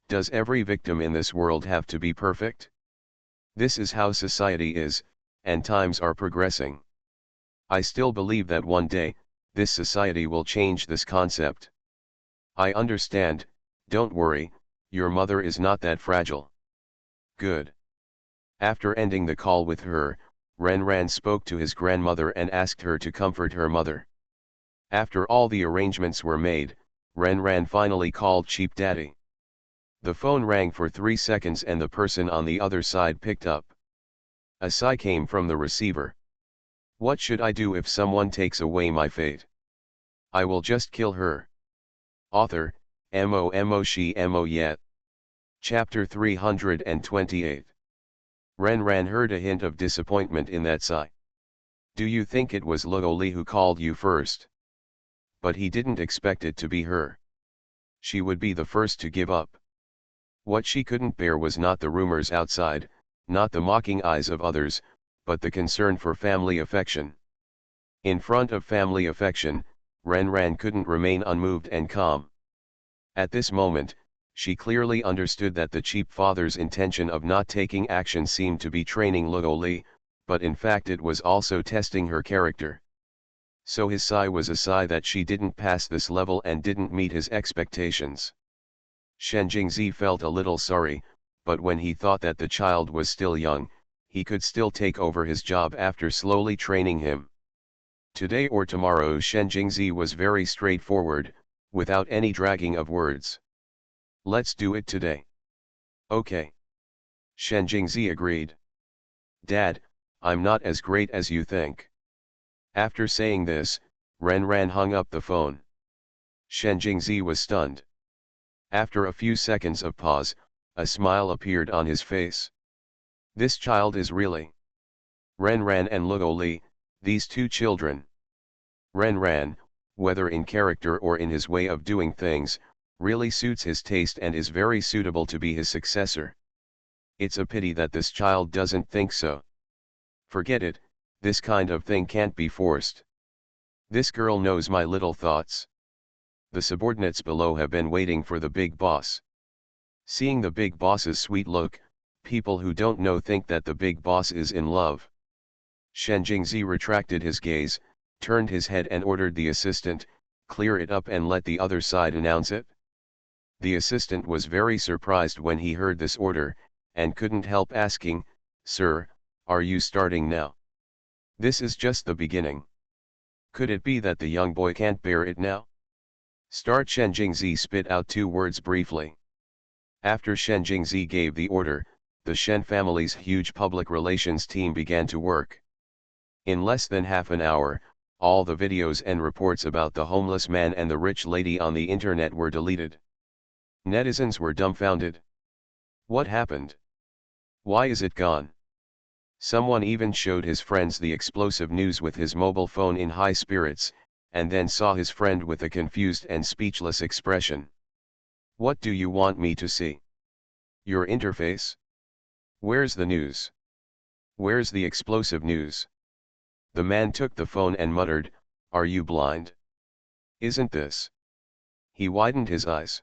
Does every victim in this world have to be perfect? This is how society is, and times are progressing. I still believe that one day, this society will change this concept. I understand, don't worry, your mother is not that fragile." "Good. After ending the call with her, Renran spoke to his grandmother and asked her to comfort her mother. After all the arrangements were made, Renran finally called Cheap Daddy. The phone rang for 3 seconds and the person on the other side picked up. A sigh came from the receiver. What should I do if someone takes away my fate? I will just kill her. Author, Mo she mo yet. Chapter 328. Renran heard a hint of disappointment in that sigh. Do you think it was Luoli who called you first? But he didn't expect it to be her. She would be the first to give up. What she couldn't bear was not the rumors outside, not the mocking eyes of others, but the concern for family affection. In front of family affection, Renran couldn't remain unmoved and calm. At this moment, she clearly understood that the cheap father's intention of not taking action seemed to be training Luoli, but in fact it was also testing her character. So his sigh was a sigh that she didn't pass this level and didn't meet his expectations. Shen Jingzi felt a little sorry, but when he thought that the child was still young, he could still take over his job after slowly training him. Today or tomorrow Shen Jingzi was very straightforward, without any dragging of words. Let's do it today. Okay. Shen Jingzi agreed. Dad, I'm not as great as you think. After saying this, Renran hung up the phone. Shen Jingzi was stunned. After a few seconds of pause, a smile appeared on his face. This child is really Renran and Luoli, these two children. Renran, whether in character or in his way of doing things, really suits his taste and is very suitable to be his successor. It's a pity that this child doesn't think so. Forget it, this kind of thing can't be forced. This girl knows my little thoughts. The subordinates below have been waiting for the big boss. Seeing the big boss's sweet look, people who don't know think that the big boss is in love. Shen Jingzi retracted his gaze, turned his head and ordered the assistant, clear it up and let the other side announce it. The assistant was very surprised when he heard this order, and couldn't help asking, Sir, are you starting now? This is just the beginning. Could it be that the young boy can't bear it now? Start. Shen Jingzi spit out 2 words briefly. After Shen Jingzi gave the order, the Shen family's huge public relations team began to work. In less than half an hour, all the videos and reports about the homeless man and the rich lady on the internet were deleted. Netizens were dumbfounded. What happened? Why is it gone? Someone even showed his friends the explosive news with his mobile phone in high spirits, and then saw his friend with a confused and speechless expression. What do you want me to see? Your interface? Where's the news? Where's the explosive news? The man took the phone and muttered, Are you blind? Isn't this? He widened his eyes.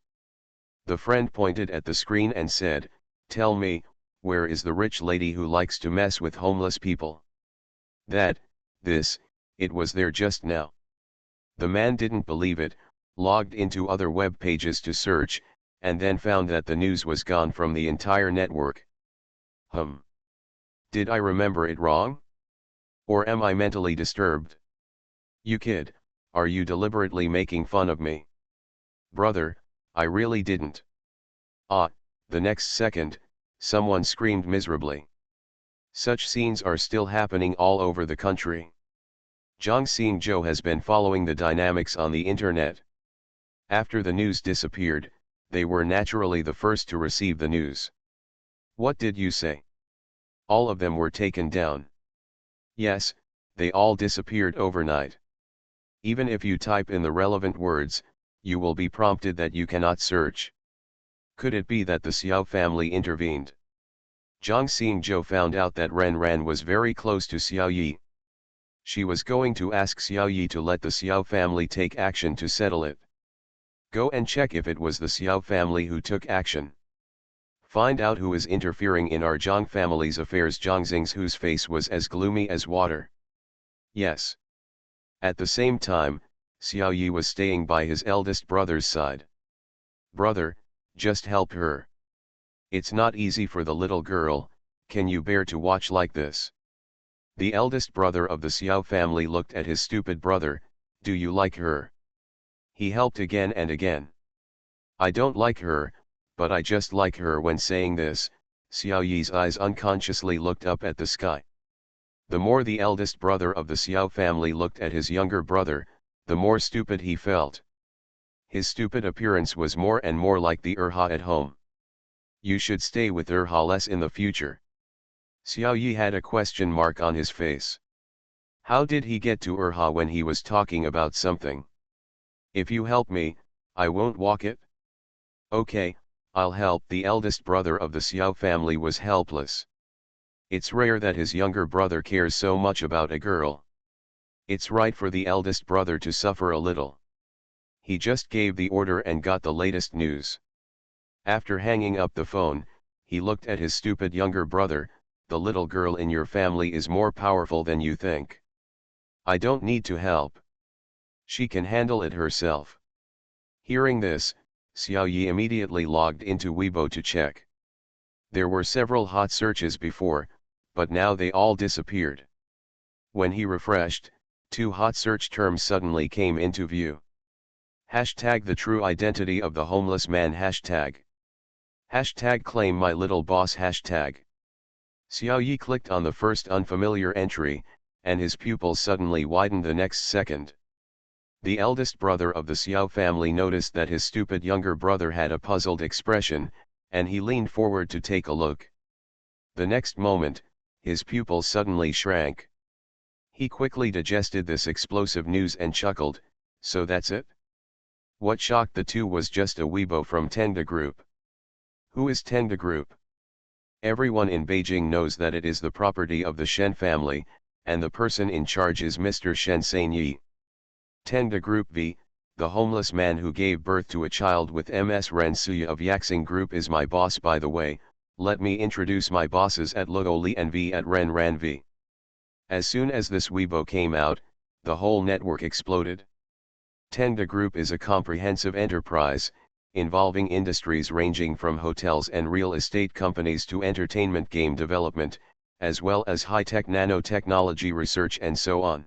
The friend pointed at the screen and said, Tell me, where is the rich lady who likes to mess with homeless people? It was there just now. The man didn't believe it, logged into other web pages to search, and then found that the news was gone from the entire network. Did I remember it wrong? Or am I mentally disturbed? You kid, are you deliberately making fun of me? Brother, I really didn't. The next second, someone screamed miserably. Such scenes are still happening all over the country. Zhang Xingzhou has been following the dynamics on the internet. After the news disappeared, they were naturally the first to receive the news. What did you say? All of them were taken down. Yes, they all disappeared overnight. Even if you type in the relevant words, you will be prompted that you cannot search. Could it be that the Xiao family intervened? Zhang Xingzhou found out that Renran was very close to Xiao Yi. She was going to ask Xiao Yi to let the Xiao family take action to settle it. Go and check if it was the Xiao family who took action. Find out who is interfering in our Zhang family's affairs. Zhang Xingzhou's face was as gloomy as water. Yes. At the same time, Xiao Yi was staying by his eldest brother's side. Brother, just help her. It's not easy for the little girl, Can you bear to watch like this? The eldest brother of the Xiao family looked at his stupid brother. Do you like her? He helped again and again. I don't like her, but I just like her. When saying this, Xiao Yi's eyes unconsciously looked up at the sky. The more the eldest brother of the Xiao family looked at his younger brother, the more stupid he felt. His stupid appearance was more and more like the Urha at home. You should stay with Urha less in the future. Xiao Yi had a question mark on his face. How did he get to Urha when he was talking about something? If you help me, I won't walk it. Okay, I'll help. The eldest brother of the Xiao family was helpless. It's rare that his younger brother cares so much about a girl. It's right for the eldest brother to suffer a little. He just gave the order and got the latest news. After hanging up the phone, he looked at his stupid younger brother. The little girl in your family is more powerful than you think. I don't need to help. She can handle it herself. Hearing this, Xiao Yi immediately logged into Weibo to check. There were several hot searches before, but now they all disappeared. When he refreshed, 2 hot search terms suddenly came into view. Hashtag the true identity of the homeless man. Hashtag claim my little boss. Hashtag. Xiao Yi clicked on the first unfamiliar entry, and his pupils suddenly widened the next second. The eldest brother of the Xiao family noticed that his stupid younger brother had a puzzled expression, and he leaned forward to take a look. The next moment, his pupils suddenly shrank. He quickly digested this explosive news and chuckled. So that's it? What shocked the two was just a Weibo from Tengda Group. Who is Tengda Group? Everyone in Beijing knows that it is the property of the Shen family, and the person in charge is Mr. Shen Sanyi. Tengda Group V, the homeless man who gave birth to a child with MS Ren Suya of Yaxing Group is my boss. By the way, let me introduce my bosses at Luo Li and V at Ren Ran V. As soon as this Weibo came out, the whole network exploded. Tengda Group is a comprehensive enterprise, involving industries ranging from hotels and real estate companies to entertainment game development, as well as high-tech nanotechnology research and so on.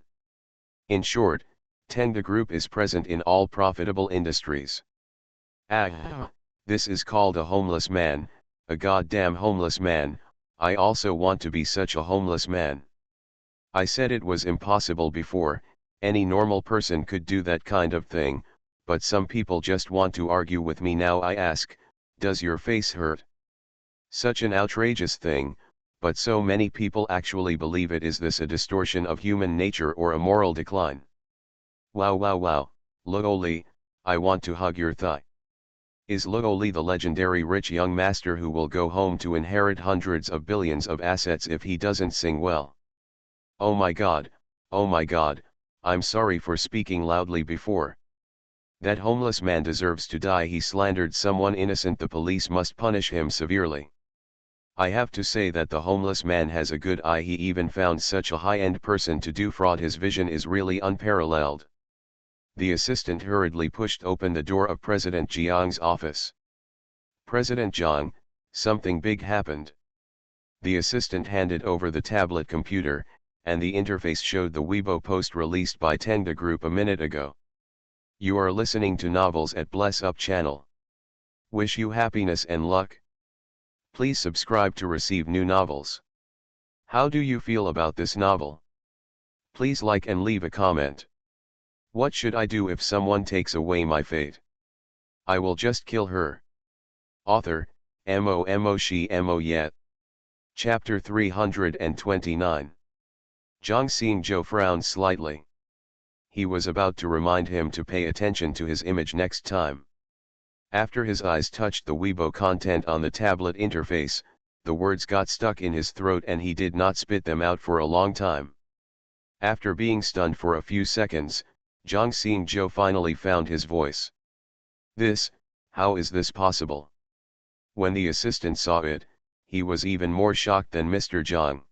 In short, Tengda Group is present in all profitable industries. This is called a homeless man, a goddamn homeless man. I also want to be such a homeless man. I said it was impossible before. Any normal person could do that kind of thing, but some people just want to argue with me. Now I ask, does your face hurt? Such an outrageous thing, but so many people actually believe it. Is this a distortion of human nature or a moral decline? Wow wow wow, Luo Li, I want to hug your thigh. Is Luo Li the legendary rich young master who will go home to inherit hundreds of billions of assets if he doesn't sing well? Oh my god, I'm sorry for speaking loudly before. That homeless man deserves to die. He slandered someone innocent. The police must punish him severely. I have to say that the homeless man has a good eye. He even found such a high-end person to do fraud. His vision is really unparalleled. The assistant hurriedly pushed open the door of President Jiang's office. President Jiang, something big happened. The assistant handed over the tablet computer, and the interface showed the Weibo post released by Tengda Group a minute ago. You are listening to Novels at Bless Up channel. Wish you happiness and luck. Please subscribe to receive new novels. How do you feel about this novel? Please like and leave a comment. What should I do if someone takes away my fate? I will just kill her. Author, She Yet. Chapter 329. Zhang Xingzhou frowned slightly. He was about to remind him to pay attention to his image next time. After his eyes touched the Weibo content on the tablet interface, the words got stuck in his throat and he did not spit them out for a long time. After being stunned for a few seconds, Zhang Xingzhou finally found his voice. How is this possible? When the assistant saw it, he was even more shocked than Mr. Zhang.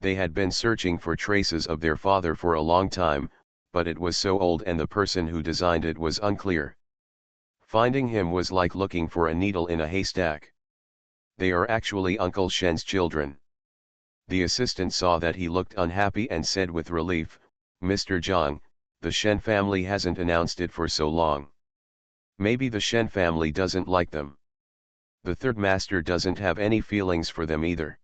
They had been searching for traces of their father for a long time, but it was so old and the person who designed it was unclear. Finding him was like looking for a needle in a haystack. They are actually Uncle Shen's children. The assistant saw that he looked unhappy and said with relief, Mr. Zhang, the Shen family hasn't announced it for so long. Maybe the Shen family doesn't like them. The third master doesn't have any feelings for them either.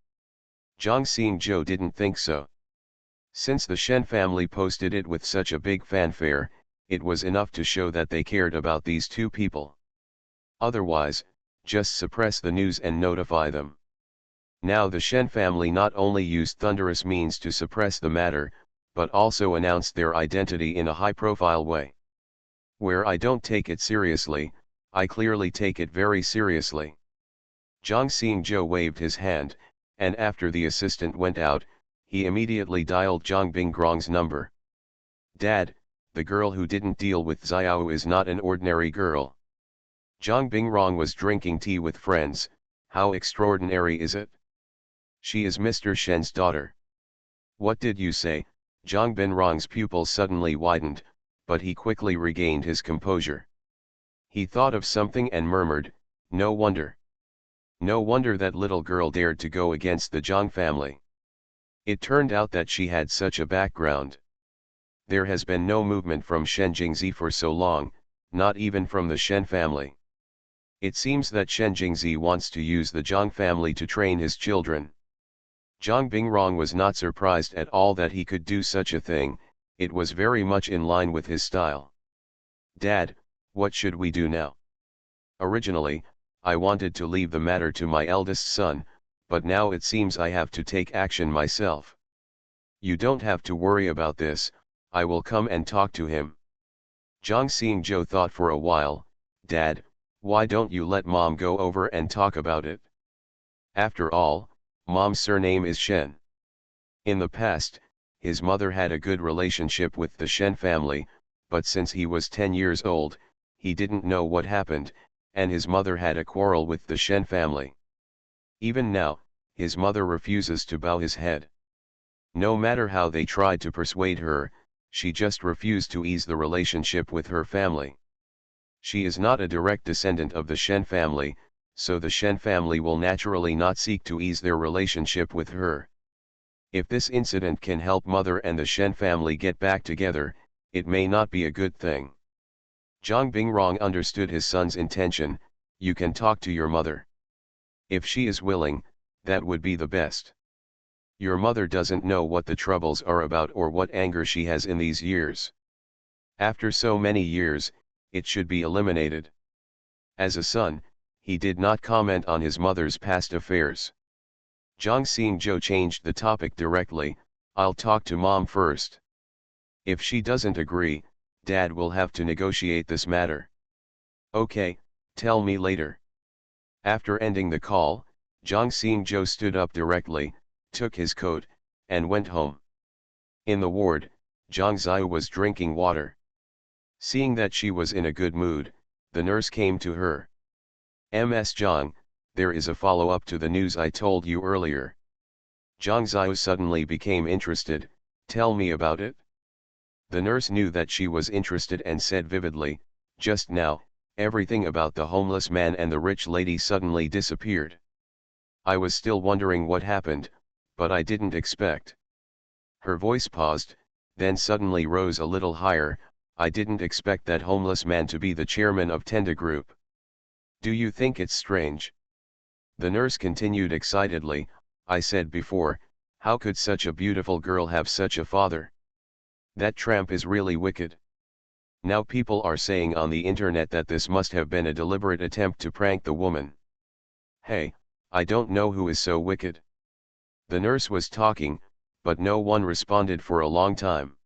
Zhang Xingzhou didn't think so. Since the Shen family posted it with such a big fanfare, it was enough to show that they cared about these two people. Otherwise, just suppress the news and notify them. Now the Shen family not only used thunderous means to suppress the matter, but also announced their identity in a high-profile way. Where I don't take it seriously, I clearly take it very seriously. Zhang Xingzhou waved his hand, and after the assistant went out, he immediately dialed Zhang Bingrong's number. Dad, the girl who didn't deal with Xiao is not an ordinary girl. Zhang Bingrong was drinking tea with friends. How extraordinary is it? She is Mr. Shen's daughter. What did you say? Zhang Bingrong's pupils suddenly widened, but he quickly regained his composure. He thought of something and murmured, no wonder. No wonder that little girl dared to go against the Zhang family. It turned out that she had such a background. There has been no movement from Shen Jingzi for so long, not even from the Shen family. It seems that Shen Jingzi wants to use the Zhang family to train his children. Zhang Bingrong was not surprised at all that he could do such a thing, it was very much in line with his style. Dad, what should we do now? Originally, I wanted to leave the matter to my eldest son, but now it seems I have to take action myself. You don't have to worry about this, I will come and talk to him. Zhang Xingzhou thought for a while, Dad, why don't you let Mom go over and talk about it? After all, Mom's surname is Shen. In the past, his mother had a good relationship with the Shen family, but since he was 10 years old, he didn't know what happened, and his mother had a quarrel with the Shen family. Even now, his mother refuses to bow his head. No matter how they tried to persuade her, she just refused to ease the relationship with her family. She is not a direct descendant of the Shen family, so the Shen family will naturally not seek to ease their relationship with her. If this incident can help mother and the Shen family get back together, it may not be a good thing. Zhang Bingrong understood his son's intention, you can talk to your mother. If she is willing, that would be the best. Your mother doesn't know what the troubles are about or what anger she has in these years. After so many years, it should be eliminated. As a son, he did not comment on his mother's past affairs. Zhang Xingzhou changed the topic directly, I'll talk to Mom first. If she doesn't agree, Dad will have to negotiate this matter. Okay, tell me later. After ending the call, Zhang Xingzhou stood up directly, took his coat, and went home. In the ward, Zhang Ziyu was drinking water. Seeing that she was in a good mood, the nurse came to her. Ms. Zhang, there is a follow-up to the news I told you earlier. Zhang Ziyu suddenly became interested, tell me about it. The nurse knew that she was interested and said vividly, just now, everything about the homeless man and the rich lady suddenly disappeared. I was still wondering what happened, but I didn't expect. Her voice paused, then suddenly rose a little higher, I didn't expect that homeless man to be the chairman of Tenda Group. Do you think it's strange? The nurse continued excitedly, I said before, how could such a beautiful girl have such a father? That tramp is really wicked. Now people are saying on the internet that this must have been a deliberate attempt to prank the woman. Hey, I don't know who is so wicked. The nurse was talking, but no one responded for a long time.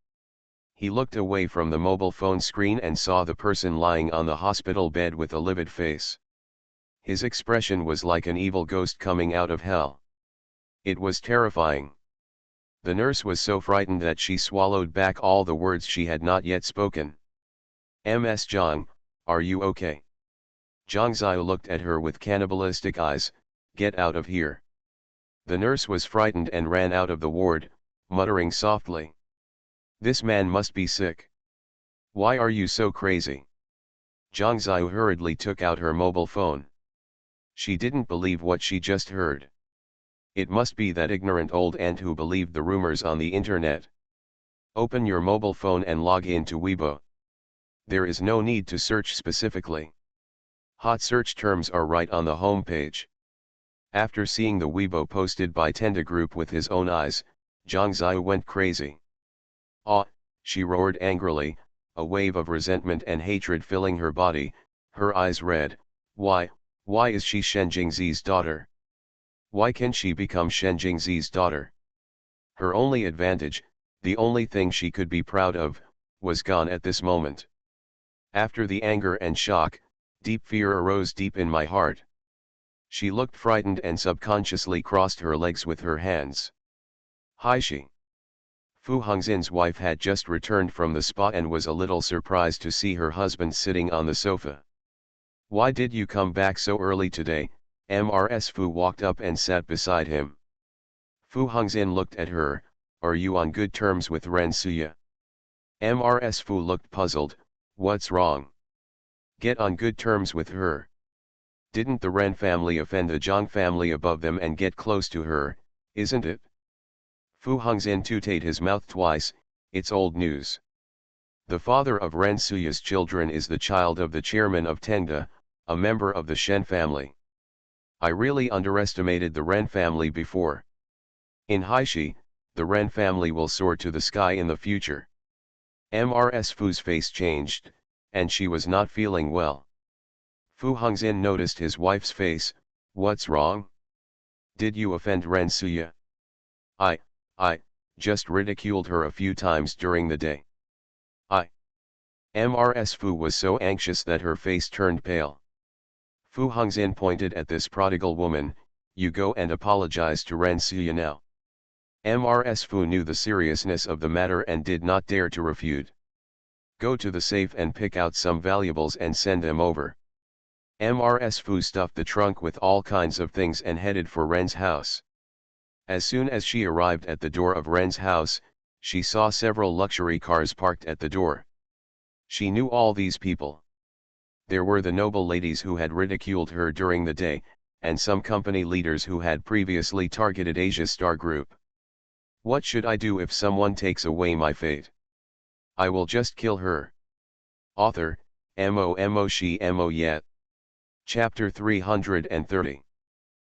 He looked away from the mobile phone screen and saw the person lying on the hospital bed with a livid face. His expression was like an evil ghost coming out of hell. It was terrifying. The nurse was so frightened that she swallowed back all the words she had not yet spoken. Ms. Zhang, are you okay? Zhang Ziyu looked at her with cannibalistic eyes, get out of here. The nurse was frightened and ran out of the ward, muttering softly. This man must be sick. Why are you so crazy? Zhang Ziyu hurriedly took out her mobile phone. She didn't believe what she just heard. It must be that ignorant old aunt who believed the rumors on the internet. Open your mobile phone and log in to Weibo. There is no need to search specifically. Hot search terms are right on the home page. After seeing the Weibo posted by Tenda Group with his own eyes, Zhang Ziyu went crazy. Ah, she roared angrily, a wave of resentment and hatred filling her body, her eyes red. Why is she Shen Jingzi's daughter? Why can she become Shen Jingzi's daughter? Her only advantage, the only thing she could be proud of, was gone at this moment. After the anger and shock, deep fear arose deep in my heart. She looked frightened and subconsciously crossed her legs with her hands. Hi she. Fu Hongxin's wife had just returned from the spa and was a little surprised to see her husband sitting on the sofa. Why did you come back so early today? Mrs. Fu walked up and sat beside him. Fu Hongxin looked at her. Are you on good terms with Ren Suya? Mrs. Fu looked puzzled. What's wrong? Get on good terms with her. Didn't the Ren family offend the Zhang family above them and get close to her, isn't it? Fu Hongxin tutted his mouth twice. It's old news. The father of Ren Suya's children is the child of the chairman of Tengda, a member of the Shen family. I really underestimated the Ren family before. In Haishi, the Ren family will soar to the sky in the future. Mrs. Fu's face changed, and she was not feeling well. Fu Hongxin noticed his wife's face. What's wrong? Did you offend Ren Suya? I just ridiculed her a few times during the day. Mrs. Fu was so anxious that her face turned pale. Fu Hongxin pointed at this prodigal woman. You go and apologize to Ren Suya now. Mrs. Fu knew the seriousness of the matter and did not dare to refute. Go to the safe and pick out some valuables and send them over. Mrs. Fu stuffed the trunk with all kinds of things and headed for Ren's house. As soon as she arrived at the door of Ren's house, she saw several luxury cars parked at the door. She knew all these people. There were the noble ladies who had ridiculed her during the day, and some company leaders who had previously targeted Asia Star Group. What should I do if someone takes away my fate? I will just kill her. Author, Mo She Mo Yet. Chapter 330.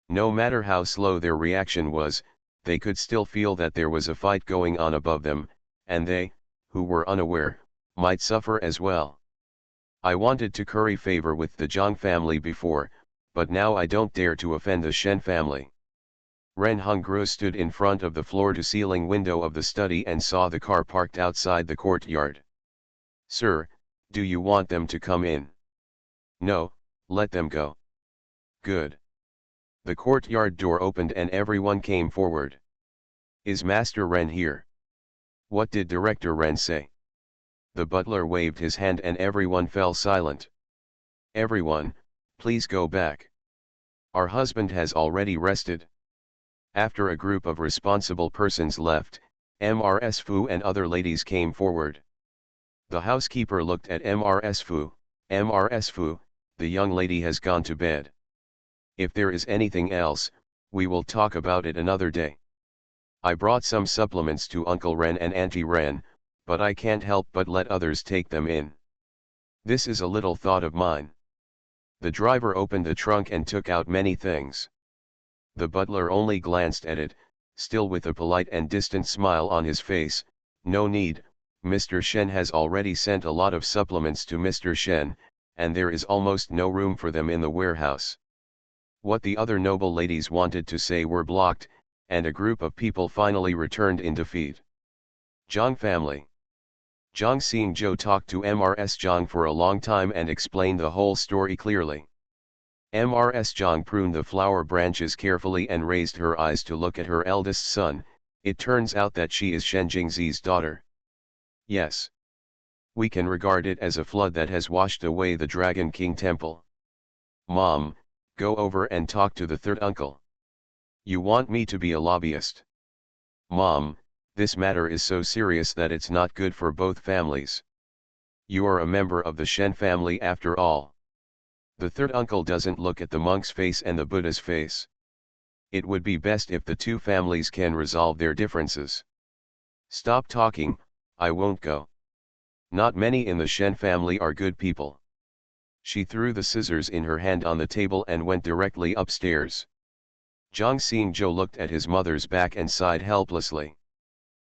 No matter how slow their reaction was, they could still feel that there was a fight going on above them, and they, who were unaware, might suffer as well. I wanted to curry favor with the Zhang family before, but now I don't dare to offend the Shen family. Ren Hongru stood in front of the floor-to-ceiling window of the study and saw the car parked outside the courtyard. Sir, do you want them to come in? No, let them go. Good. The courtyard door opened and everyone came forward. Is Master Ren here? What did Director Ren say? The butler waved his hand and everyone fell silent. Everyone, please go back. Our husband has already rested. After a group of responsible persons left, Mrs. Fu and other ladies came forward. The housekeeper looked at Mrs. Fu. Mrs. Fu, the young lady has gone to bed. If there is anything else, we will talk about it another day. I brought some supplements to Uncle Ren and Auntie Ren, but I can't help but let others take them in. This is a little thought of mine. The driver opened the trunk and took out many things. The butler only glanced at it, still with a polite and distant smile on his face. No need, Mr. Shen has already sent a lot of supplements to Mr. Shen, and there is almost no room for them in the warehouse. What the other noble ladies wanted to say were blocked, and a group of people finally returned in defeat. Zhang family. Zhang Xingzhou talked to Mrs. Zhang for a long time and explained the whole story clearly. Mrs. Zhang pruned the flower branches carefully and raised her eyes to look at her eldest son. It turns out that she is Shen Jingzi's daughter. Yes. We can regard it as a flood that has washed away the Dragon King temple. Mom, go over and talk to the third uncle. You want me to be a lobbyist? Mom, this matter is so serious that it's not good for both families. You are a member of the Shen family after all. The third uncle doesn't look at the monk's face and the Buddha's face. It would be best if the two families can resolve their differences. Stop talking, I won't go. Not many in the Shen family are good people. She threw the scissors in her hand on the table and went directly upstairs. Zhang Xingzhou looked at his mother's back and sighed helplessly.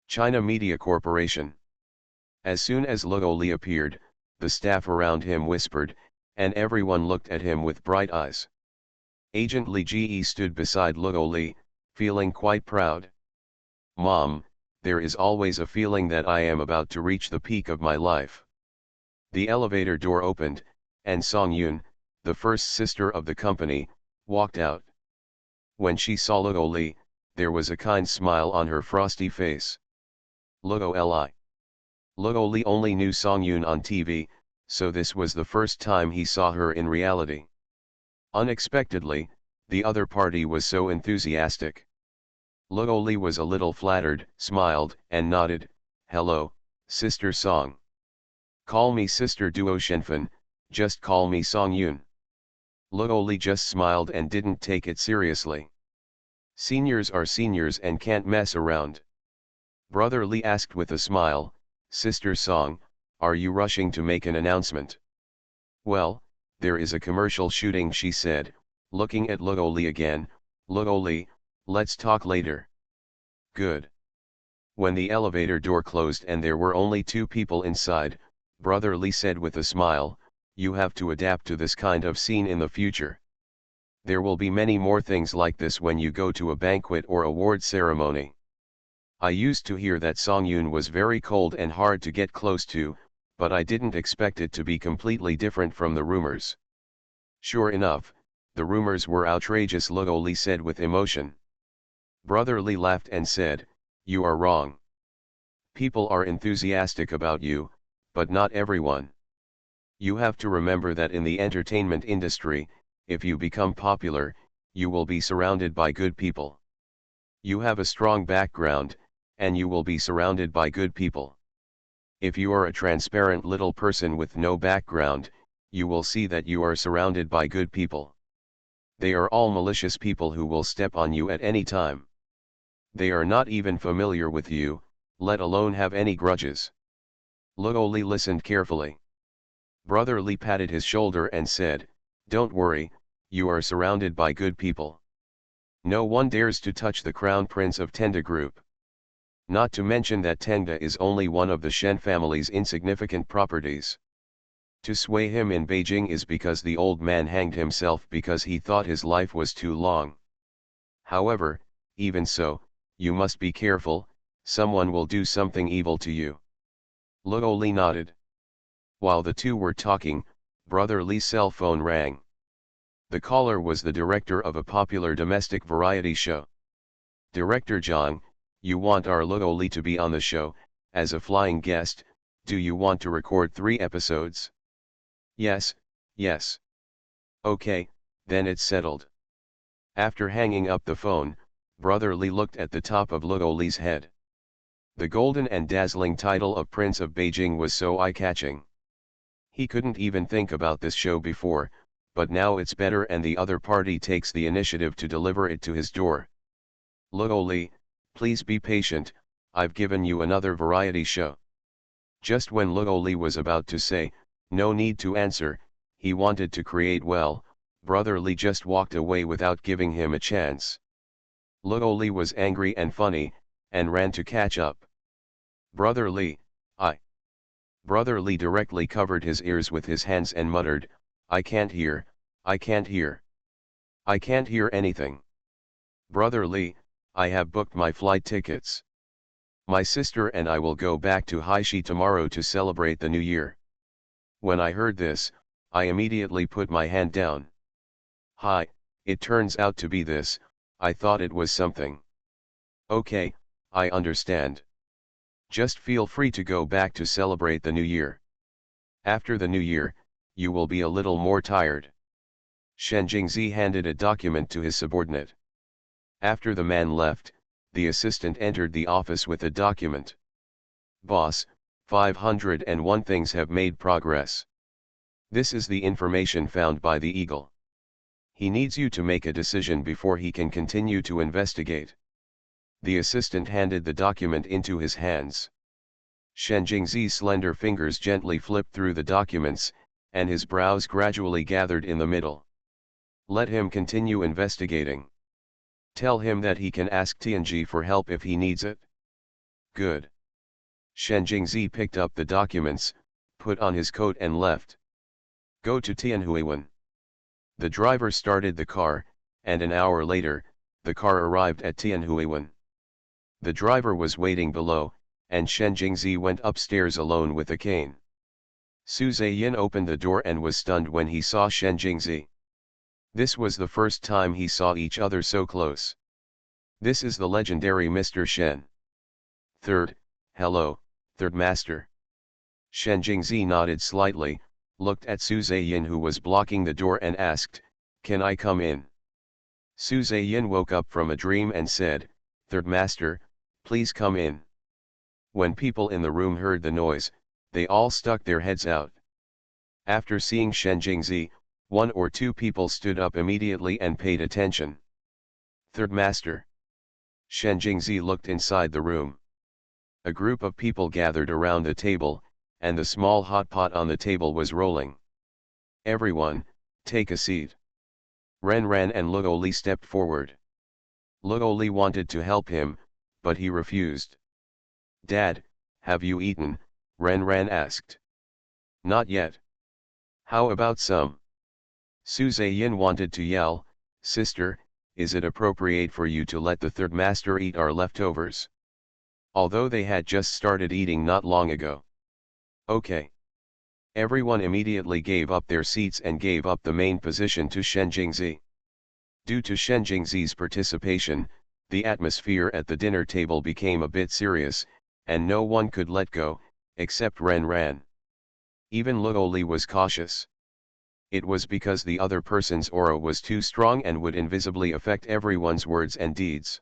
China Media Corporation. As soon as Luo Li appeared, the staff around him whispered, and everyone looked at him with bright eyes. Agent Li Ji stood beside Luo Li, feeling quite proud. Mom, there is always a feeling that I am about to reach the peak of my life. The elevator door opened, and Song Yun, the first sister of the company, walked out. When she saw Luo Li, there was a kind smile on her frosty face. Luo Li. Luo Li only knew Song Yun on TV, so this was the first time he saw her in reality. Unexpectedly, the other party was so enthusiastic. Luo Li was a little flattered, smiled, and nodded, "Hello, Sister Song. Call me Sister Duo Shenfen, just call me Song Yun." Luo Li just smiled and didn't take it seriously. Seniors are seniors and can't mess around. Brother Li asked with a smile, "Sister Song, are you rushing to make an announcement?" "Well, there is a commercial shooting," she said, looking at Luo Li again. "Luo Li, let's talk later." "Good." When the elevator door closed and there were only two people inside, Brother Li said with a smile, "You have to adapt to this kind of scene in the future. There will be many more things like this when you go to a banquet or award ceremony. I used to hear that Song Yun was very cold and hard to get close to, but I didn't expect it to be completely different from the rumors." "Sure enough, the rumors were outrageous," Luo Li said with emotion. Brother Li laughed and said, "You are wrong. People are enthusiastic about you, but not everyone. You have to remember that in the entertainment industry, if you become popular, you will be surrounded by good people. You have a strong background, and you will be surrounded by good people. If you are a transparent little person with no background, you will see that you are surrounded by good people. They are all malicious people who will step on you at any time. They are not even familiar with you, let alone have any grudges." Luo Li listened carefully. Brother Li patted his shoulder and said, "Don't worry, you are surrounded by good people. No one dares to touch the Crown Prince of Tenda Group. Not to mention that Tenda is only one of the Shen family's insignificant properties. To sway him in Beijing is because the old man hanged himself because he thought his life was too long. However, even so, you must be careful, someone will do something evil to you." Luo Li nodded. While the two were talking, Brother Li's cell phone rang. The caller was the director of a popular domestic variety show. "Director Zhang, you want our Luo Li to be on the show, as a flying guest, do you want to record 3 episodes?" "Yes, yes." "Okay, then it's settled." After hanging up the phone, Brother Li looked at the top of Luo Li's head. The golden and dazzling title of Prince of Beijing was so eye-catching. He couldn't even think about this show before, but now it's better and the other party takes the initiative to deliver it to his door. "Luo Li, please be patient, I've given you another variety show." Just when Luo Li was about to say, "No need to answer," he wanted to create well, Brother Li just walked away without giving him a chance. Luo Li was angry and funny, and ran to catch up. "Brother Li, I..." Brother Li directly covered his ears with his hands and muttered, "I can't hear, I can't hear. I can't hear anything. Brother Li, I have booked my flight tickets. My sister and I will go back to Haishi tomorrow to celebrate the New Year." When I heard this, I immediately put my hand down. "Hi, it turns out to be this, I thought it was something." "Okay, I understand. Just feel free to go back to celebrate the New Year. After the New Year, you will be a little more tired." Shen Jingzi handed a document to his subordinate. After the man left, the assistant entered the office with a document. "Boss, 501 things have made progress. This is the information found by the eagle. He needs you to make a decision before he can continue to investigate. The assistant handed the document into his hands. Shen Jingzi's slender fingers gently flipped through the documents, and his brows gradually gathered in the middle. Let him continue investigating. Tell him that he can ask Tianji for help if he needs it. Good. Shen Jingzi picked up the documents, put on his coat and left. Go to Tianhuiwen. The driver started the car, and an hour later, the car arrived at Tianhuiwen. The driver was waiting below, and Shen Jingzi went upstairs alone with a cane. Su Zaiyin opened the door and was stunned when he saw Shen Jingzi. This was the first time he saw each other so close. This is the legendary Mr. Shen. Hello, third master. Shen Jingzi nodded slightly, looked at Su Zaiyin who was blocking the door and asked, "Can I come in?" Su Zaiyin woke up from a dream and said, "Third master, please come in." When people in the room heard the noise, they all stuck their heads out. After seeing Shen Jingzi, one or two people stood up immediately and paid attention. Third master. Shen Jingzi looked inside the room. A group of people gathered around the table, and the small hot pot on the table was rolling. Everyone, take a seat. Ren Ran and Luo Li stepped forward. Luo Li wanted to help him, but he refused. Dad, have you eaten? Ren Ran asked. Not yet. How about some? Su Zaiyin wanted to yell, Sister, is it appropriate for you to let the third master eat our leftovers? Although they had just started eating not long ago. Okay. Everyone immediately gave up their seats and gave up the main position to Shen Jingzi. Due to Shen Jingzi's participation, the atmosphere at the dinner table became a bit serious, and no one could let go, except Ren Ran. Even Luo Li was cautious. It was because the other person's aura was too strong and would invisibly affect everyone's words and deeds.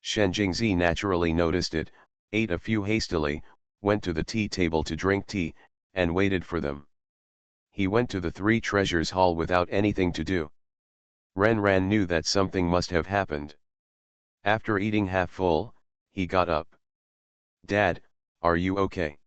Shen Jingzi naturally noticed it, ate a few hastily, went to the tea table to drink tea, and waited for them. He went to the Three Treasures Hall without anything to do. Ren Ran knew that something must have happened. After eating half full, he got up. Dad, are you okay?